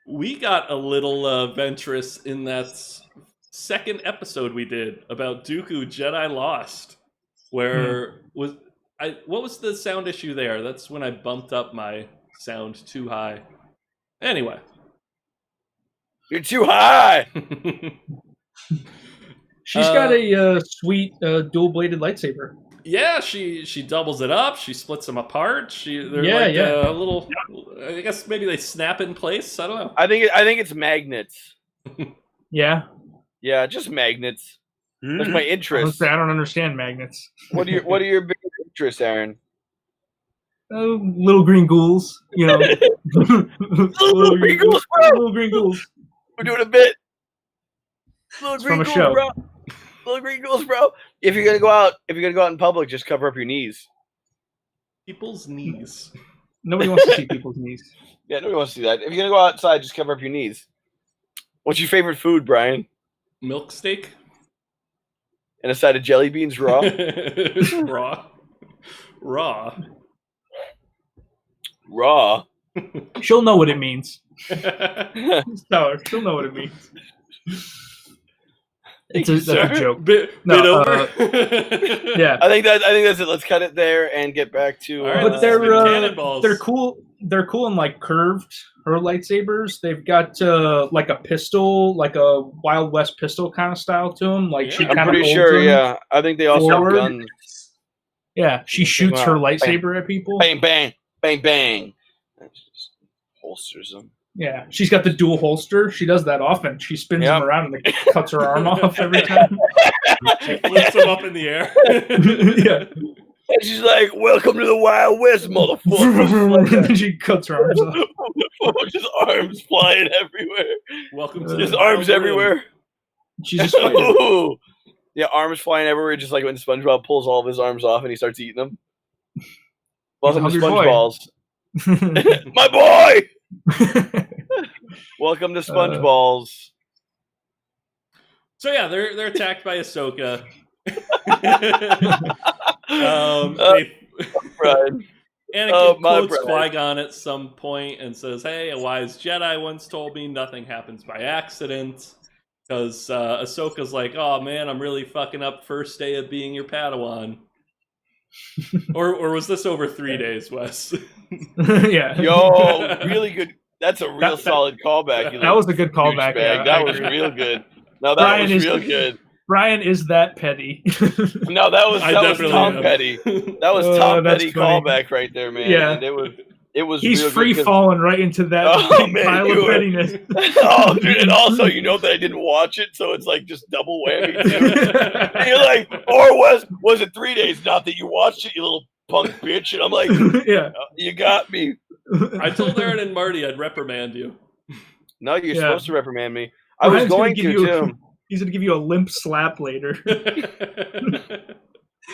We got a little Ventress in that second episode we did about Dooku Jedi Lost, where what was the sound issue there? That's when I bumped up my sound too high. Anyway. You're too high! She's got a sweet dual-bladed lightsaber. Yeah, she doubles it up. She splits them apart. They're a little. I guess maybe they snap in place. I don't know. I think it's magnets. Yeah. Yeah, just magnets. That's my interest. I don't understand magnets. What are your big interests, Aaron? Little green ghouls, you know. little green ghouls, bro. Little green ghouls. We're doing a bit. Little it's green from a ghouls, show. Bro. Little green ghouls, bro. If you're gonna go out in public, just cover up your knees. People's knees. Nobody wants to see people's knees. Yeah, nobody wants to see that. If you're gonna go outside, just cover up your knees. What's your favorite food, Brian? Milk steak. And a side of jelly beans raw. Raw. She'll know what it means. Tell her. She'll know what it means. That's a joke. Bit over. Yeah. I think that's it. Let's cut it there and get back to. Right, but they're cool. They're cool and like curved. Her lightsabers. They've got like a pistol, like a Wild West pistol kind of style to them. Like she kind of. I'm pretty sure. Yeah, I think they also have guns. Yeah, she shoots her lightsaber at people. Bang bang bang bang. Just holsters them. Yeah, she's got the dual holster. She does that often. She spins them around and cuts her arm off every time. She flips them up in the air. Yeah. And she's like, "Welcome to the Wild West, motherfucker!" And then she cuts her arms off. Just arms flying everywhere. Welcome to Just the arms Wild everywhere. She's just fighting. Ooh. Yeah, arms flying everywhere, just like when SpongeBob pulls all of his arms off and he starts eating them. Welcome to hungry boy. SpongeBalls. My boy! Welcome to SpongeBalls. So yeah, they're attacked by Ahsoka. Brian. Anakin my quotes Brian. Qui-Gon at some point and says, "Hey, a wise Jedi once told me nothing happens by accident." Because Ahsoka's like, "Oh man, I'm really fucking up first day of being your Padawan." or was this over 3 days, Wes? Yeah. Yo, really good. That's a real solid callback. That was a good callback. Yeah, that was real good. No, that Brian was real good. Brian is that petty. No, that was Tom am. Petty. That was Tom that's Petty funny. callback right there, man. Yeah. And it was He's real free good 'cause- falling right into that pile of pettiness. Oh, dude, and also you know that I didn't watch it, so it's like just double whammy too. And you're like, or was it 3 days? Not that you watched it, you little punk bitch. And I'm like, Yeah. You got me. I told Aaron and Marty I'd reprimand you. No, you're Yeah. supposed to reprimand me. I was going to too. He's gonna give you a limp slap later.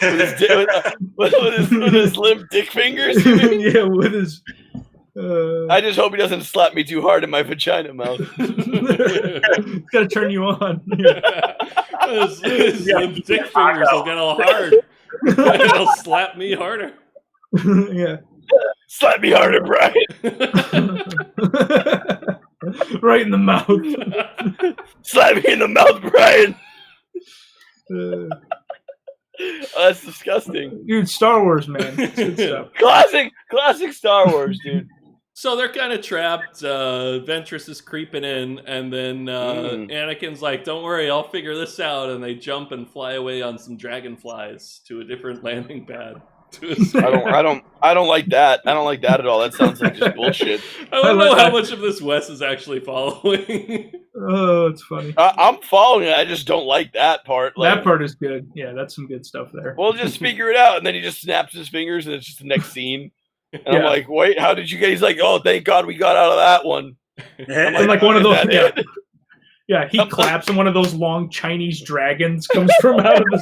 with his limp dick fingers. Yeah, with his. I just hope he doesn't slap me too hard in my vagina mouth. He's gotta turn you on. His limp dick fingers will get all hard. And he'll slap me harder. Yeah. Slap me harder, Brian. Right in the mouth. Slap me in the mouth, Brian. Oh, that's disgusting. Dude, Star Wars, man. It's good stuff. Classic Star Wars, dude. So they're kind of trapped. Ventress is creeping in, and then Anakin's like, "Don't worry, I'll figure this out." And they jump and fly away on some dragonflies to a different landing pad. I don't like that. I don't like that at all. That sounds like just bullshit. I don't know how much of this Wes is actually following. Oh, it's funny. I'm following it. I just don't like that part. Like, That part is good. Yeah, that's some good stuff there. We'll just figure it out, and then he just snaps his fingers, and it's just the next scene. And I'm Yeah. like, wait, how did you get? He's like, oh, thank God we got out of that one. And like one of those. "Is that Yeah. it?" Yeah, he claps and one of those long Chinese dragons comes from out of the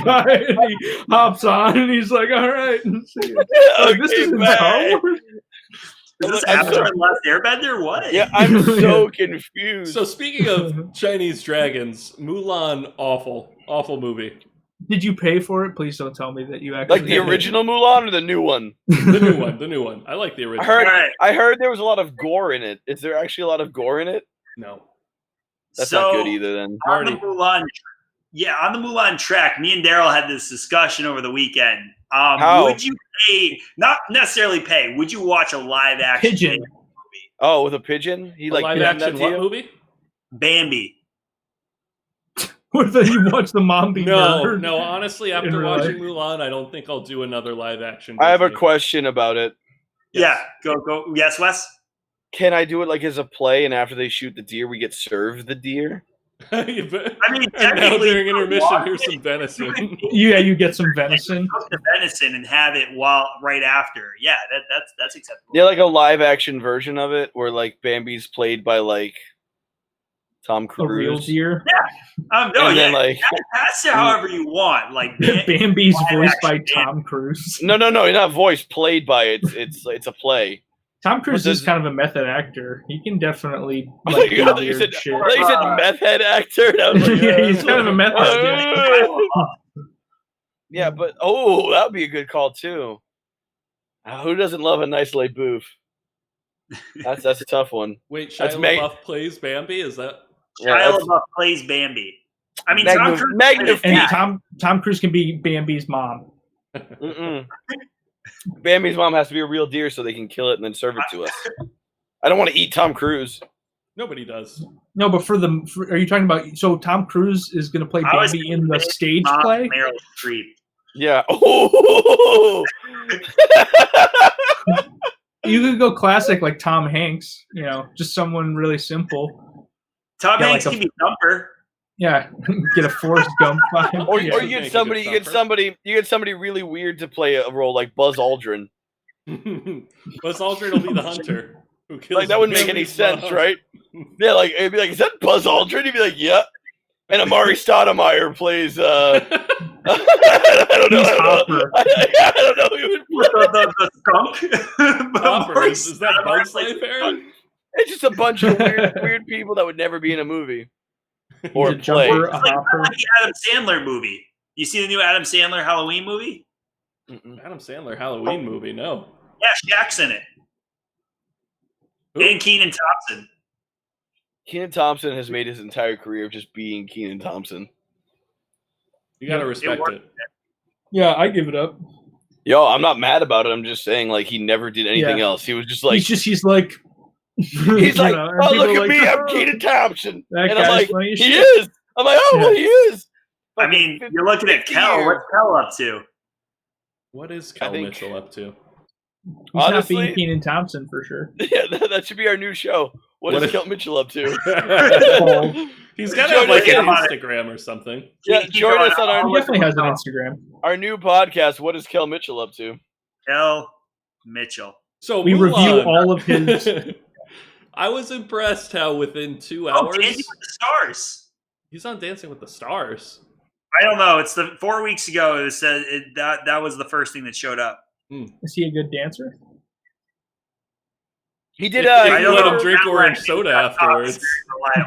sky and he hops on and he's like, all right. This is bye. Star Wars? Is this I'm Avatar: sorry. The Last Airbender? What? Yeah, I'm so confused. So speaking of Chinese dragons, Mulan, awful movie. Did you pay for it? Please don't tell me that you actually Like the original Mulan or the new one? The new one. I like the original. I heard there was a lot of gore in it. Is there actually a lot of gore in it? No. That's not good either. Then on the Mulan track, me and Daryl had this discussion over the weekend. How? Would you pay? Not necessarily pay. Would you watch a live action Pigeon. movie? Oh, with a pigeon? He A like live pigeoned that action to what you? movie? Bambi. What if you watch the mom be murdered? No. Honestly, after real watching life? Mulan, I don't think I'll do another live action. I have a Disney. question about it. Yeah, go. Yes, Wes. Can I do it like as a play, and after they shoot the deer, we get served the deer? I mean, And now technically, during intermission, watch here's it. some venison. Yeah, you get some venison. Cook the venison and have it right after. Yeah, that's acceptable. Yeah, like a live action version of it, where like Bambi's played by like Tom A real Cruise. deer. And then, like, That's however you want. Like Bambi's live voiced by action Tom Cruise. no, not voice played by it. It's a play. Tom Cruise But is does- kind of a method actor. He can definitely I like, thought do you weird said, shit. I thought you said meth head actor. And I was like, Yeah, he's kind of a meth head. Yeah, but that would be a good call too. Who doesn't love a nice Le Bouffe? That's a tough one. Wait, That's Shia Meg- LaBeouf plays Bambi? Is that? Shia LaBeouf plays Bambi. I mean, Tom Cruise. Magnifique. And Tom Cruise can be Bambi's mom. Mm-mm. Bambi's mom has to be a real deer so they can kill it and then serve it to us. I don't want to eat Tom Cruise. Nobody does. No, but are you talking about? So Tom Cruise is going to play I was Bambi in the thinking stage Mom, play. Meryl Streep. Yeah. Oh. You could go classic like Tom Hanks. You know, just someone really simple. Tom Yeah, Hanks like can be Thumper. Yeah, get a Forrest Gump vibe. Or Yeah. you get somebody really weird to play a role like Buzz Aldrin. Buzz Aldrin will be the hunter. Who kills Like that wouldn't make any Billy's sense, mom. right? Yeah, like it'd be like, is that Buzz Aldrin? He'd be like, yeah. And Amari Stoudemire plays. I don't know. I don't know. He would The skunk. Hopper, is that Bug's Life, Aaron? It's just a bunch of weird people that would never be in a movie or He's a play. jumper, a It's like hopper. the Adam Sandler movie. You see the new Adam Sandler Halloween movie? Adam Sandler Halloween movie, no. Yeah, Shaq's in it. Who? And Kenan Thompson. Kenan Thompson has made his entire career of just being Kenan Thompson. You gotta respect it. Yeah, I give it up. Yo, I'm not mad about it. I'm just saying, like, he never did anything Yeah. else. He was just like, He's like, he's like, and oh, people look are at me, like, I'm Kenan Thompson. That And I'm guy's like, funny as he shit. is. I'm like, oh, well, he is. I mean, you're looking at 50 Kel. years. What's Kel up to? What is Kel think- Mitchell up to? He's Honestly- not being Keenan Thompson for sure. Yeah, that should be our new show. What What is if- Kel Mitchell up to? He's got to Join have like us an on it. Instagram or something. Yeah, Keep join going us on on. He definitely has an Instagram. our new podcast. What is Kel Mitchell up to? Kel Mitchell. So We Mulan. review all of his. I was impressed how within 2 Oh, hours Dancing with the Stars. he's on Dancing with the Stars. I don't know. It's the 4 weeks ago. It said that was the first thing that showed up. Is he a good dancer? He did. If I you don't let know him drink that orange one. soda That's afterwards.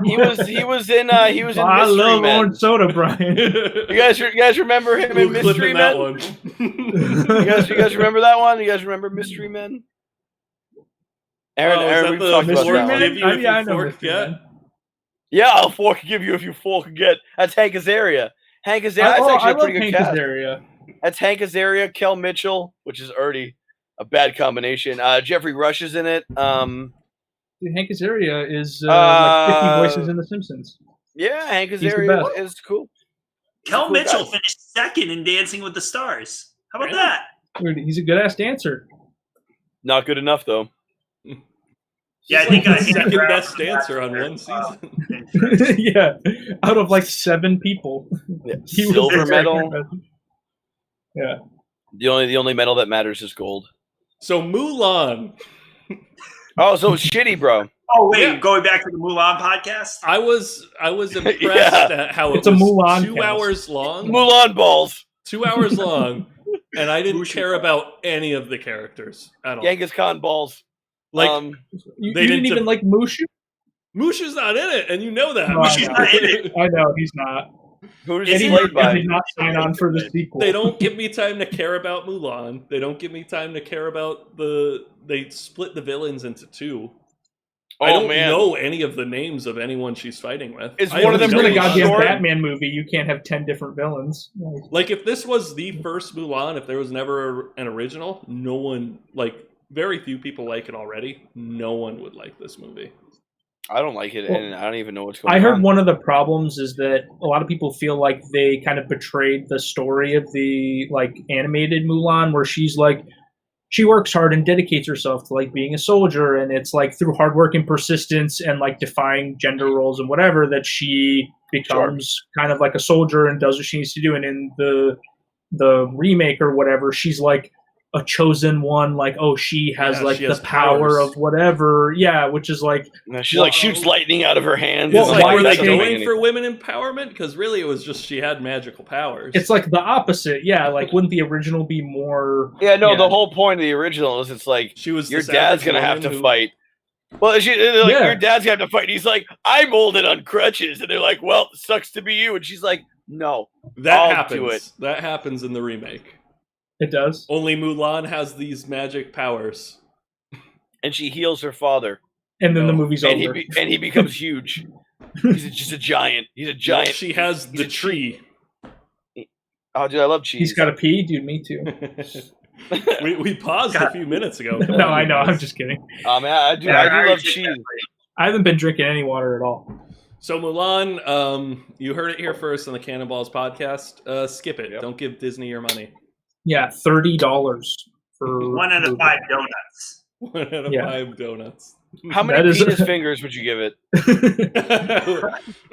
He was in Mystery I love Men. orange soda, Brian. You guys remember him in We'll clip Mystery in that Men? one. You guys remember that one? You guys remember Mystery Men? Aaron, Oh, is Aaron, that we've the talked about Mystery that Fork one. Man? give you if Yeah, I you know fork Mystery get? Man. Yeah, I'll give you if you forget. That's Hank Azaria. Hank Azaria. That's I actually a love pretty good Hank cast. Azaria. That's Hank Azaria, Kel Mitchell, which is already a bad combination. Jeffrey Rush is in it. Dude, Hank Azaria is like 50 voices in The Simpsons. Yeah, Hank the Azaria best. is cool. Kel Cool Mitchell guy. finished second in Dancing with the Stars. How about Really? that? Dude, he's a good ass dancer. Not good enough though. Yeah, I He's think like I the hit second the best ground dancer on last one year. season. Yeah, out of like 7 people. Yeah. He was Silver the medal. second best. Yeah. The only medal that matters is gold. So Mulan. Oh, so it's shitty, bro. Oh wait, Yeah. going back to the Mulan podcast. I was impressed Yeah. at how It's it a was Mulan 2 cast. hours long. Mulan balls. 2 hours long, and I didn't Mushu. care about any of the characters at all. Genghis Khan balls. Like You, They you didn't didn't even def- like Mushu? Mushu's not in it, and you know that. No, I know. not in it. I know, he's not. Who is Is he he played He by? did not sign on for the sequel. They don't give me time to care about Mulan. They don't give me time to care about They split the villains into 2. I Oh don't man. know any of the names of anyone she's fighting with. Is I one of only them It's in know a really goddamn short? Batman movie. You can't have 10 different villains. Like, if this was the first Mulan, if there was never an original, no one, like, very few people like it already. No one would like this movie. I don't like it, Well, and I don't even know what's going I on. heard one of the problems is that a lot of people feel like they kind of betrayed the story of the like animated Mulan, where she's like she works hard and dedicates herself to like being a soldier, and it's like through hard work and persistence and like defying gender roles and whatever that she becomes kind of like a soldier and does what she needs to do. And in the remake or whatever, she's like a chosen one, like, oh, she has Yeah, like she the has power powers. of whatever, yeah, which is like No, she like shoots lightning out of her hands. Well, It's and, like, why were would they that doesn't make going any- for women empowerment? Because really, it was just she had magical powers. it's like the opposite, yeah. Like, wouldn't the original be more? Yeah, no. Yeah. The whole point of the original is it's like she was your this dad's average gonna have to woman who- fight. Well, Yeah. your dad's gonna have to fight. And he's like, I'm molded on crutches, and they're like, well, it sucks to be you. And she's like, no. That I'll happens. do it. That happens in the remake. It does. Only Mulan has these magic powers. And she heals her father, And then the No. movie's and over. he becomes huge. He's just a giant. He's a giant. She has He's the a tree. Oh, dude, I love cheese. He's got to pee, dude. Me too. we paused a few minutes ago. No, I know. I'm just kidding. Man, I do love cheese. I haven't been drinking any water at all. So Mulan, you heard it here first on the Cannonballs podcast. Skip it. Yep. Don't give Disney your money. Yeah, $30 for 1 out of 5 donuts. 1 out of Yeah. 5 donuts. How many That is- penis fingers would you give it?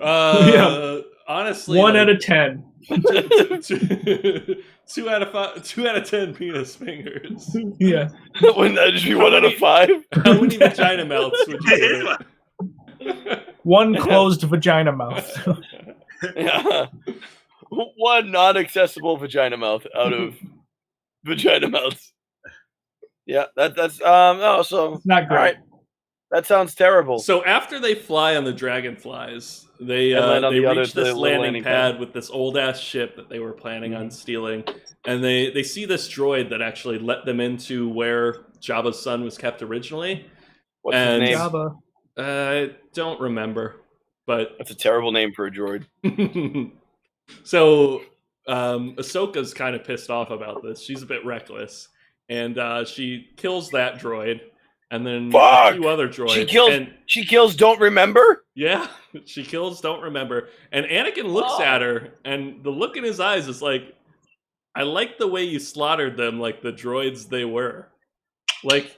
uh, honestly, 1 like, out of 10. 2 out of 5, 2 out of 10 penis fingers. Yeah. Wouldn't that just be 1 out of 5? How many vagina mouths would you give it? 1 closed vagina mouth. Yeah. 1 non-accessible vagina mouth out of vagina mouths. Yeah, that's no, so It's not great. all right. That sounds terrible. So after they fly on the dragonflies, they And land on they the reach other- this the landing landing pad with this old ass ship that they were planning on stealing, and they see this droid that actually let them into where Jabba's son was kept originally. What's and- his name? Jabba. I don't remember, but That's a terrible name for a droid. so Ahsoka's kind of pissed off about this. She's a bit reckless, and she kills that droid. And then Fuck! a few other droids. She kills Don't Remember? Yeah, she kills Don't Remember. And Anakin looks at her, and the look in his eyes is like, I like the way you slaughtered them like the droids they were. Like,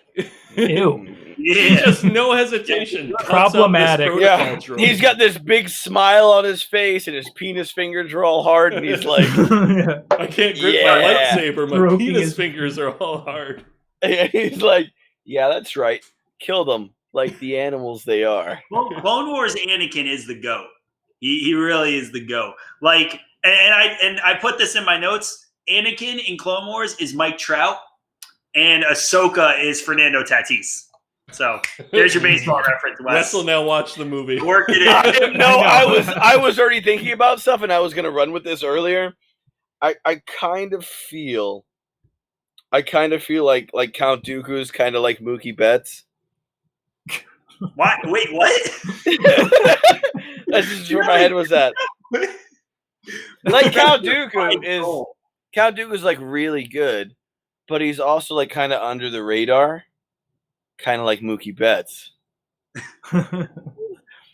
Ew. just no hesitation. Problematic. Yeah, he's got this big smile on his face, and his penis fingers are all hard, and he's like, Yeah. I can't grip Yeah. my lightsaber, my Stroking penis his- fingers are all hard. he's like, yeah, that's right. Kill them like the animals they are. Well, Clone Wars Anakin is the GOAT. He really is the GOAT. Like, and I put this in my notes. Anakin in Clone Wars is Mike Trout, and Ahsoka is Fernando Tatis. So there's your baseball reference, Wes. Wes will now watch the movie. Work it in. No, I was already thinking about stuff, and I was gonna run with this earlier. I kind of feel like Count Dooku's kind of like Mookie Betts. What? Wait, what? That's just where my head was at. Like Count Dooku's like really good, but he's also like kind of under the radar, kind of like Mookie Betts.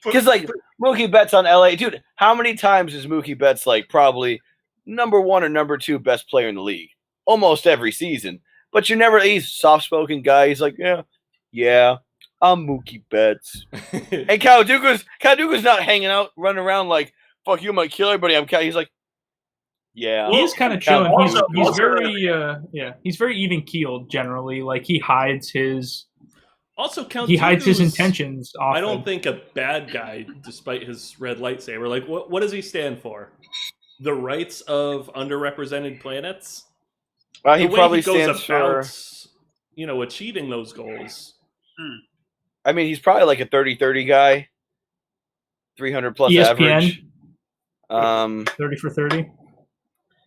Because like Mookie Betts on LA, dude, how many times is Mookie Betts like probably number 1 or number 2 best player in the league? Almost every season. But he's a soft-spoken guy. He's like, yeah, I'm Mookie Betts. And Count Dooku's not hanging out, running around like, fuck you, I'm gonna kill everybody. He's like, yeah. He's kind of chilling. Also- He's very he's very even keeled generally. Like he hides his Count his Dooku's, intentions often. I don't think a bad guy, despite his red lightsaber. Like, what does he stand for? The rights of underrepresented planets? He The way probably he goes stands for. about, achieving those goals. I mean, he's probably like a 30-30 guy, 300 plus ESPN. average. 30 for 30.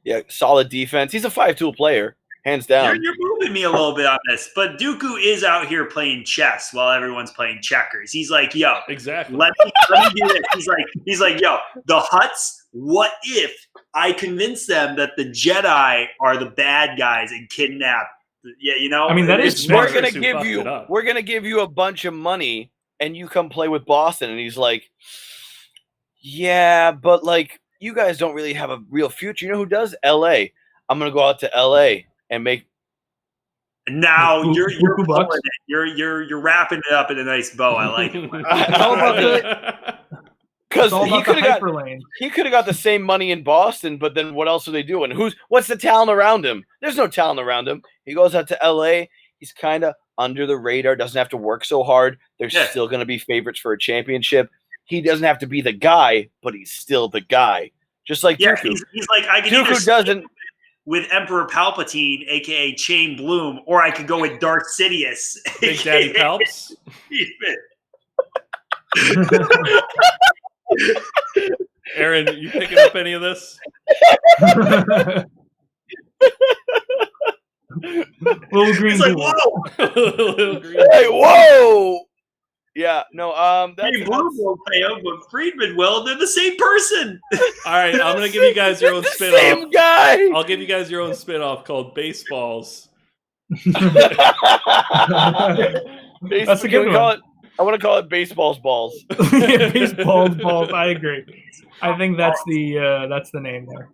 Yeah, solid defense. He's a 5-tool player, hands down. You're moving me a little bit on this, but Dooku is out here playing chess while everyone's playing checkers. He's like, yo, Exactly. let me do this. He's like, yo, the Hutts. What if I convince them that the Jedi are the bad guys and kidnap? Yeah, I mean, that is It's smart. We're gonna Matrix who fucked give it up. we're gonna give you a bunch of money, and you come play with Boston. And he's like, yeah, but like you guys don't really have a real future. You know who does? L.A. I'm gonna go out to L.A. and make. Now you're Buku bucks. pulling it. You're wrapping it up in a nice bow. I like it. It's all about because It's all he about could the have got hyperlane. he could have got the same money in Boston, but then what else are they doing? What's the talent around him? There's no talent around him. He goes out to L.A. He's kind of under the radar. Doesn't have to work so hard. They're still going to be favorites for a championship. He doesn't have to be the guy, but he's still the guy. Just like Yeah, Dooku. he's like, I can either Dooku doesn't. with Emperor Palpatine, aka Chain Bloom, or I could go with Darth Sidious, Big Daddy Palps. Aaron, you picking up any of this? Little green It's like, dude. whoa, Hey, whoa! Yeah, no. That's, Chain Bloom won't pay him, but Friedman will. They're the same person. All right, I'm gonna give you guys your own the spin-off. same guy. I'll give you guys your own spin-off called Baseballs. That's a good one. I want to call it Baseball's Balls. Yeah, baseball's balls. I agree. I think that's the name there.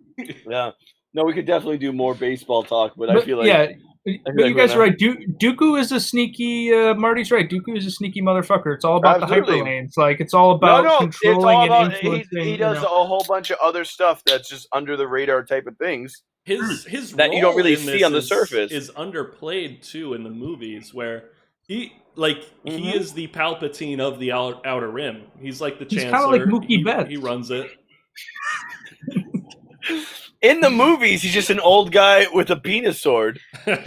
Yeah. No, we could definitely do more baseball talk, but I But, feel like yeah, But you guys are right. Dooku is a sneaky. Marty's right. Dooku is a sneaky motherfucker. It's all about Absolutely. the hyperlanes. Like it's all about controlling it's all about, and influencing. he does a whole bunch of other stuff that's just under the radar type of things. His that you don't really role in see this on the surface is underplayed too in the movies, where he is the Palpatine of the Outer Rim. He's like the Chancellor. Kind of like Mookie Betts. He runs it. In the movies, he's just an old guy with a penis sword. And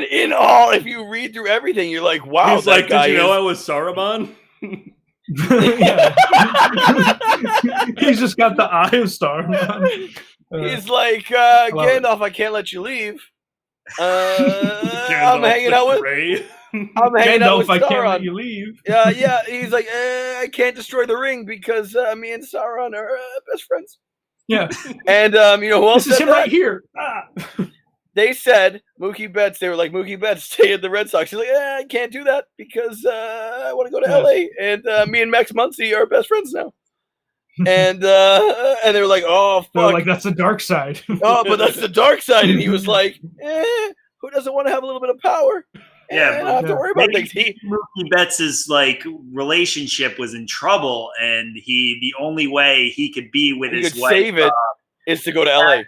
in all, if you read through everything, you're like, wow, he's like, did you know I was Saruman? He's just got the eye of Saruman. He's like, Gandalf, I can't let you leave. I'm hanging out with Ray. I'm hanging out with Sauron. I can't let you leave. Yeah. He's like, I can't destroy the ring because me and Sauron are best friends. Yeah. And you know who else This is said him that? right here. They said Mookie Betts. They were like, Mookie Betts, stay at the Red Sox. He's like, I can't do that because I want to go to LA, and me and Max Muncy are best friends now. And they were like, oh fuck, they're like that's the dark side. Oh, but that's the dark side. And he was like, who doesn't want to have a little bit of power? Yeah, I don't have to worry about things. Mookie Betts' like relationship was in trouble, and the only way he could be with his wife save it is to go to LA.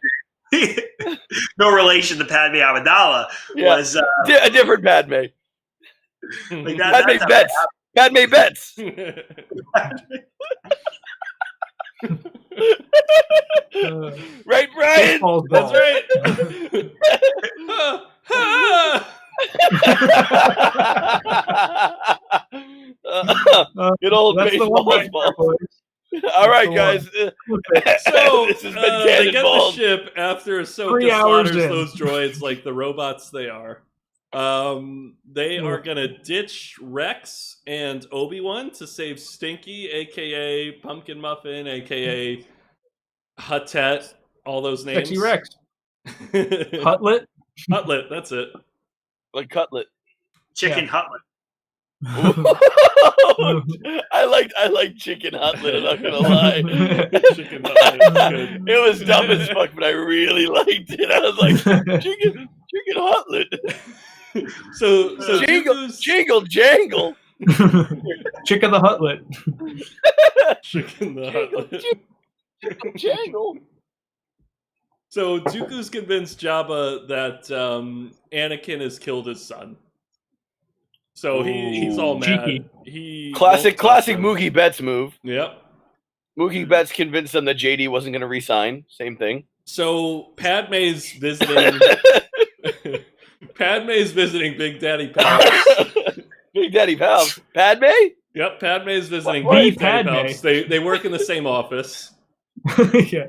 No relation to Padme Amidala was a different Padme. Like Padme Betts. Padme Betts. Right, Brian? That's right. Good old baseball. All right, guys. So this has been they get the Cannonball. ship after Ahsoka slaughters those droids like the robots they are. They are gonna ditch Rex and Obi-Wan to save Stinky, aka Pumpkin Muffin, aka Huttet. All those names. Sexy Rex. Hutlet. Hutlet. That's it. Like cutlet. Chicken Hutlet. I like chicken hotlet, I'm not gonna lie. Chicken hotlet. It was dumb as fuck, but I really liked it. I was like, chicken hotlet. So jingle jangle. Chicken the Hutlet. Chicken the Hutlet. Chicken jangle. So Dooku's convinced Jabba that Anakin has killed his son. So he's all mad. Classic Mookie Betts move. Yep. Mookie Betts convinced them that JD wasn't going to resign. Same thing. So Padme's visiting. Padme's visiting Big Daddy Pals. Big Daddy Pals. Padme? Yep, Padme's visiting What? Big Daddy Padme? Pals. They work in the same office. Yeah.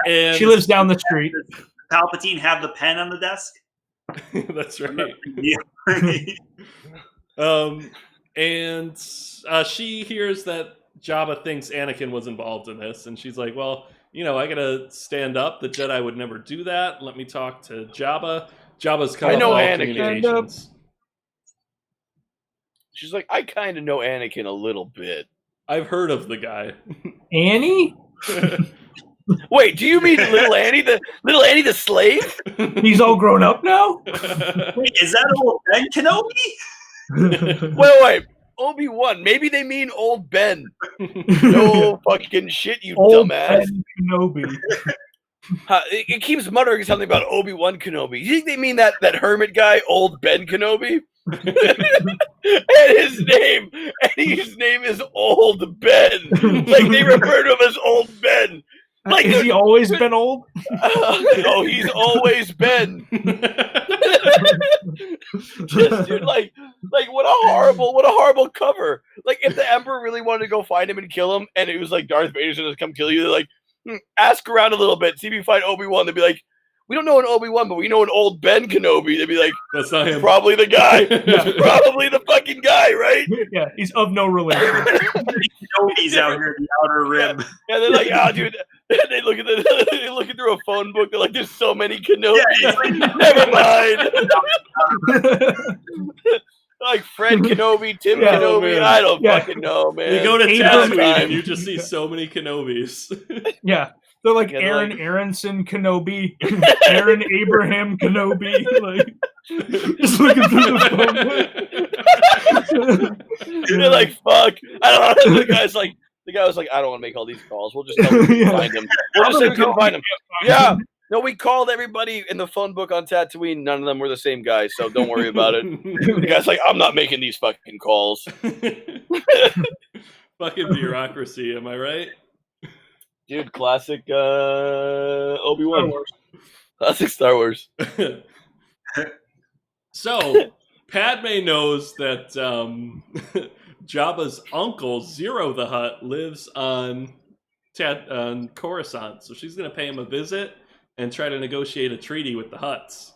And she lives down the street. Does Palpatine have the pen on the desk? That's right. Yeah. And she hears that Jabba thinks Anakin was involved in this, and she's like, well, you know, I gotta stand up. The Jedi would never do that. Let me talk to Jabba. Jabba's cut off all communications. She's like, I kind of know Anakin a little bit. I've heard of the guy. Annie? Wait, do you mean little Annie the slave? He's all grown up now? Wait, is that old Ben Kenobi? Wait. Obi-Wan. Maybe they mean old Ben. No fucking shit, you old dumbass. Ben Kenobi. It keeps muttering something about Obi-Wan Kenobi. You think they mean that hermit guy, old Ben Kenobi? and his name is Old Ben. Like they refer to him as Old Ben. Like, has he always been old? Oh, he's always been. Yes, dude, like what a horrible cover. Like if the Emperor really wanted to go find him and kill him, and it was like Darth Vader's gonna come kill you, they're like, ask around a little bit, see if you find Obi-Wan. They'd be like, we don't know an Obi-Wan, but we know an old Ben Kenobi. They'd be like, that's not him. Probably the guy. That's probably the fucking guy, right? Yeah, he's of no relation. Kenobi's out here in the Outer Rim. Yeah, they're like, dude. They look through a phone book. They're like, there's so many Kenobis. Yeah, Never mind. Like Fred Kenobi, Tim Yeah, Kenobi. man. I don't Yeah. fucking know, man. You go to Abraham- Tatooine and you just see so many Kenobis. Yeah. They're like Yeah, they're Aaron like- Aronson Kenobi, Aaron Abraham Kenobi, like just looking through the phone. They're like, fuck. I don't know. The guy was like, I don't want to make all these calls. We'll just tell him we can Yeah. find him. We'll just say we can find him. Yeah. No, we called everybody in the phone book on Tatooine. None of them were the same guy, so don't worry about it. The guy's like, I'm not making these fucking calls. Fucking bureaucracy, am I right? Dude, classic Obi-Wan. Classic Star Wars. So, Padme knows that Jabba's uncle, Zero the Hutt, lives on Coruscant. So she's going to pay him a visit and try to negotiate a treaty with the Hutts.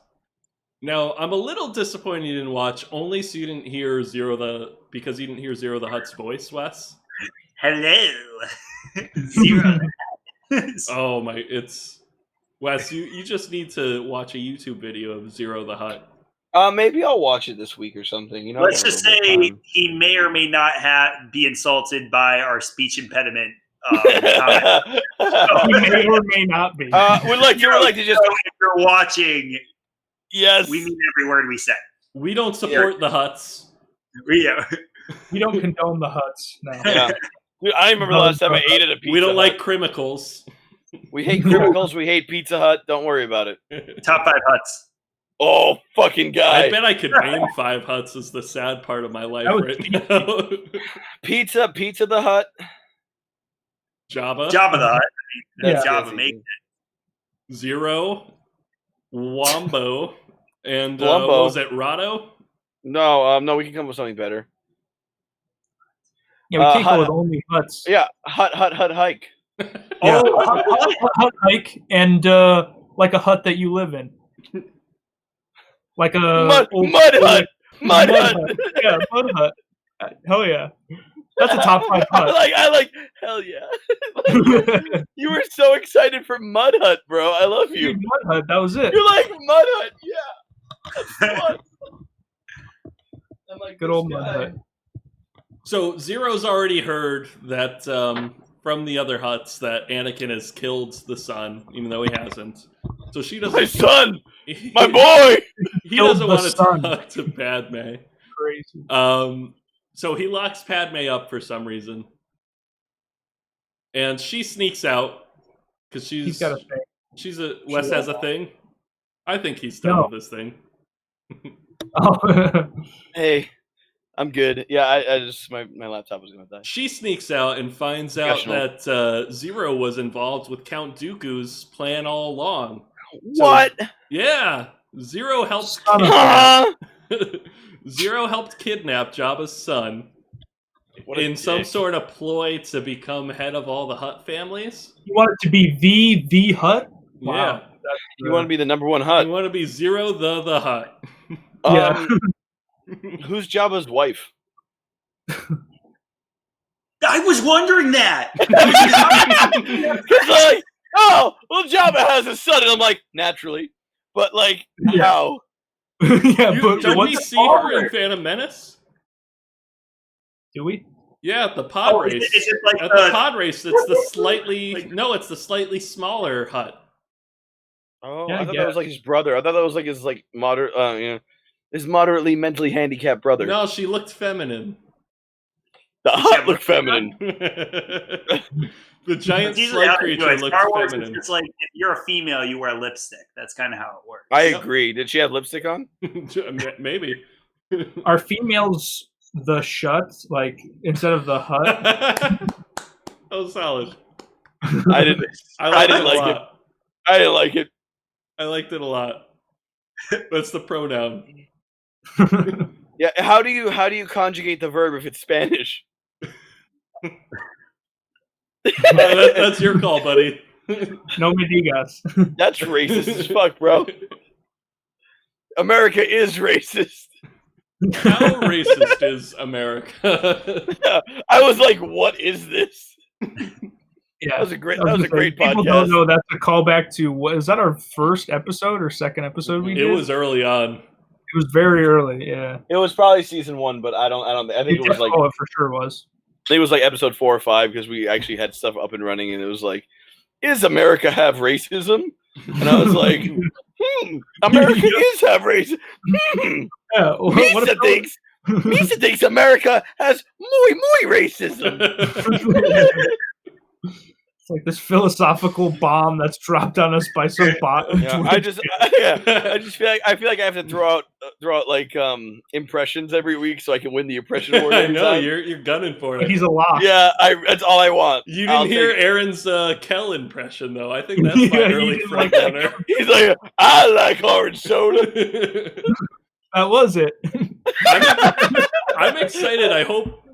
Now, I'm a little disappointed you didn't watch, only so you didn't hear because you didn't hear Zero the Hutt's voice, Wes. Hello. Zero. Oh my, Wes, you just need to watch a YouTube video of Zero the Hutt. Maybe I'll watch it this week or something. You know, Let's just say he may or may not be insulted by our speech impediment. Comment. He may or may not be. We'd like to just. So if you're watching, Yes. we mean every word we say. We don't support the Hutts. Yeah. We don't condone the Hutts. No. Yeah. Dude, I remember the last time I ate at a Pizza We don't Hut. like crimicles. We hate criminals. We hate Pizza Hut. Don't worry about it. Top 5 Huts. Oh, fucking guy. I bet I could name 5 Hutts is the sad part of my life That was right now. Pizza the Hut. Jabba. Jabba the Hutt. Yeah. Jabba made it. Zero. Wombo. And Wombo. what was it, Rado? No, we can come up with something better. Yeah, we can't Hut- go with only Hutts. Yeah, hut hike. Yeah, hut hike and like a hut that you live in, like a Mud old- hut. Mud hut. Yeah, mud hut. Hell yeah, that's a top 5 hut. I like. Hell yeah. You were so excited for Mud Hut, bro. I love you. Mud hut. That was it. You're like Mud Hut. Yeah. That's the one. I'm like, Good this old mud guy. hut. So Zero's already heard that from the other Hutts that Anakin has killed the son, even though he hasn't. So she doesn't. My son, he, my boy. He Killed doesn't the want to son. talk to Padme. Crazy. So he locks Padme up for some reason, and she sneaks out because He's got a thing. Wes has a thing. I think he's done No. with this thing. Oh. Hey, I'm good. Yeah, I just my laptop was gonna die. She sneaks out and finds out Professional. that Zero was involved with Count Dooku's plan all along. What? Yeah, Zero helped. Son of a- Huh? Zero helped kidnap Jabba's son What a in some dick. sort of ploy to become head of all the Hutt families. You want it to be the hut? Wow. Yeah, You want to be the number one you Hut? want to be Zero the Hutt. Yeah. Who's Jabba's wife? I was wondering that. It's like, oh, well, Jabba has a son, and I'm like, naturally, but like, Yeah. how? Yeah, but Did we what's see her in Phantom Menace? Do we? Yeah, at the pod Oh, race. is it like At the pod race, it's the slightly it's the slightly smaller Hutt. Oh, Yeah, I thought yeah. that was like his brother. I thought that was like his like moderate, his moderately mentally handicapped brother. No, she looked feminine. The Hut looked feminine. The giant It's usually slug how they do creature it. looked Star Wars, feminine. it's like if you're a female, you wear lipstick. That's kind of how it works. I Yep. agree. Did she have lipstick on? Maybe. Are females the shut, like instead of the hut? Oh, solid. I didn't. I didn't it a like it. lot. I didn't like it. I liked it a lot. That's the pronoun. Yeah. How do you conjugate the verb if it's Spanish? That's your call, buddy. No me digas. That's racist as fuck, bro. America is racist. How racist is America? I was like, what is this? Yeah, That was a great People podcast. don't know that's a callback to what is that our first episode or second episode we It did? was early on. It was very early. Yeah. It was probably season 1, but I think it was like it for sure was. I think it was like episode 4 or 5 because we actually had stuff up and running, and it was like, "Is America have racism?" And I was like, America is have racism. Yeah. Misa thinks America has muy racism. It's like this philosophical bomb that's dropped on us by some bot. Yeah, I just feel like I have to throw out like impressions every week so I can win the impression award. I know you're gunning for it. He's a lock. Yeah, that's all I want. You didn't hear Aaron's Kel impression though. I think that's my early front runner. He's like, I like orange soda. That was it. I'm excited. I hope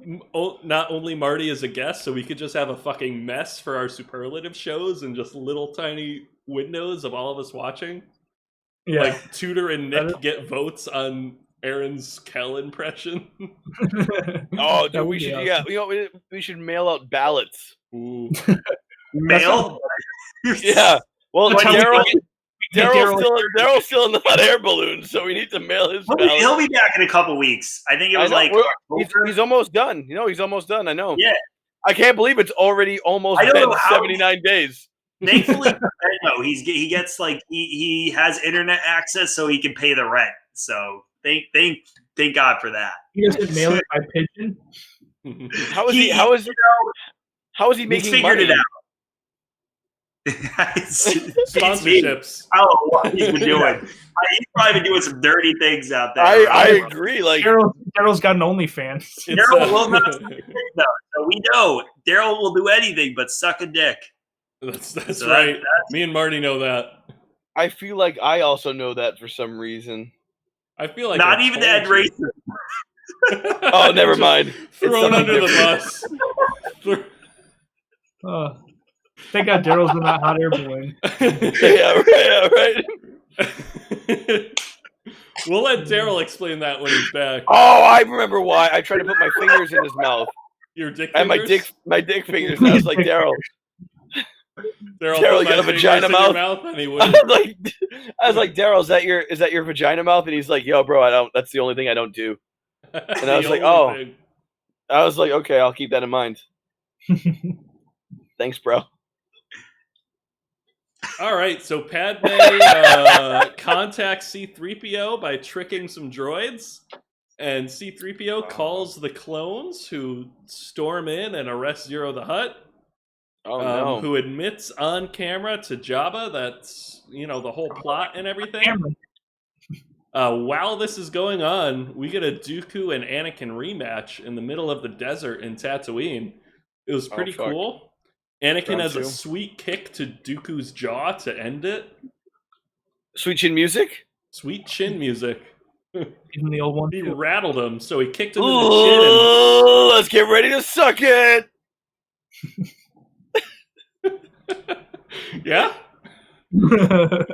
not only Marty is a guest, so we could just have a fucking mess for our superlative shows and just little tiny windows of all of us watching. Yeah. Like Tudor and Nick get votes on Aaron's Kel impression. Oh, dude, we should. Yeah, we should mail out ballots. Ooh. Mail? Yeah. Well, Daryl's still in the hot air balloon, so we need to mail his ballot. He'll be back in a couple weeks. I think it was he's almost done. He's almost done. I know. Yeah. I can't believe it's already almost been 79 days. Thankfully, no, he gets like he has internet access, so he can pay the rent. So thank God for that. He doesn't mail it by pigeon. How is he making figured money? it out? Sponsorships. I don't know what he's been doing. He's probably been doing some dirty things out there. I agree. Like Daryl's got an OnlyFans. Daryl will not suck a dick, though. So we know Daryl will do anything but suck a dick. That's right. Me and Marty know that. I feel like I also know that for some reason. I feel like not even that racist. Oh, never mind. Thrown under the bus. Thank God Daryl's in that hot air balloon. Yeah, right. We'll let Daryl explain that when he's back. Oh, I remember why. I tried to put my fingers in his mouth. Your dick and fingers? my dick fingers. And I was like, Daryl, you got a vagina mouth? And he I was like, Daryl, is that your vagina mouth? And he's like, yo, bro, that's the only thing I don't do. And I was like, I was like, okay, I'll keep that in mind. Thanks, bro. All right, so Padme contacts C-3PO by tricking some droids, and C-3PO calls the clones who storm in and arrest Zero the Hutt. No. Who admits on camera to Jabba that's, the whole plot and everything. While this is going on, we get a Dooku and Anakin rematch in the middle of the desert in Tatooine. It was pretty cool. Anakin has a sweet kick to Dooku's jaw to end it. Sweet chin music? Sweet chin music. Even the old one. He rattled him, so he kicked him in the chin. Let's get ready to suck it. Yeah? No,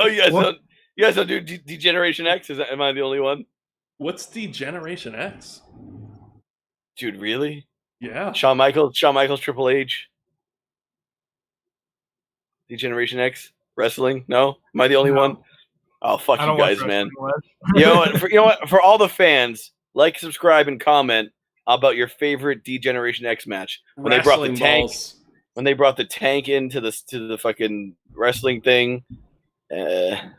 you guys don't do Degeneration X? Am I the only one? What's Degeneration X? Dude, really? Yeah. Shawn Michaels, Triple H. Degeneration X? Wrestling? No? Am I the only one? Oh, fuck you guys, man. You know what? For all the fans, like, subscribe, and comment about your favorite Degeneration X match. When they brought the tank. When they brought the tank into the fucking wrestling thing.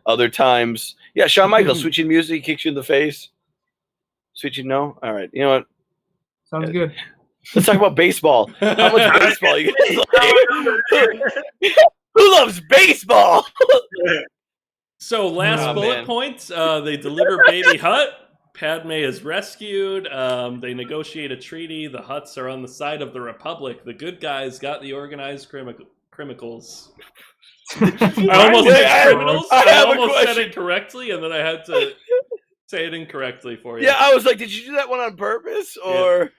Other times. Yeah, Shawn Michaels, switching music, he kicks you in the face. Switching, no? All right. You know what? Sounds good. Let's talk about baseball. How much baseball you guys like? Who loves baseball? So last bullet point, they deliver baby Hutt. Padme is rescued. They negotiate a treaty. The Hutts are on the side of the Republic. The good guys got the organized criminals. I almost said it correctly, and then I had to say it incorrectly for you. Yeah, I was like, did you do that one on purpose? Or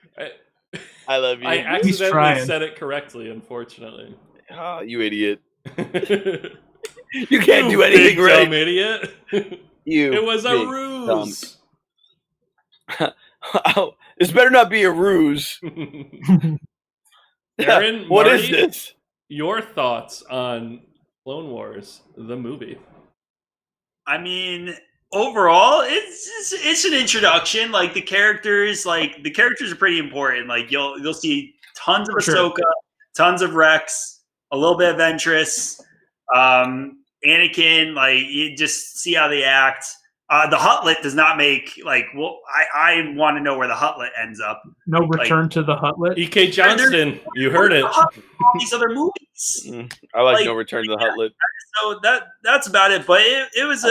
I love you. I accidentally said it correctly, unfortunately. Oh, you idiot. You can't do anything right. Dumb idiot. It was a ruse. This better not be a ruse. Aaron, what Marty, is this? Your thoughts on Clone Wars, the movie? I mean, overall, it's an introduction. Like the characters are pretty important. Like you'll see tons of Ahsoka, tons of Rex, a little bit of Ventress, Anakin. Like you just see how they act. The Huttlet does not make I want to know where the Huttlet ends up. No return to the Huttlet. E.K. Johnston, you heard it. All these other movies. I like No Return to the Huttlet. So that's about it. But it was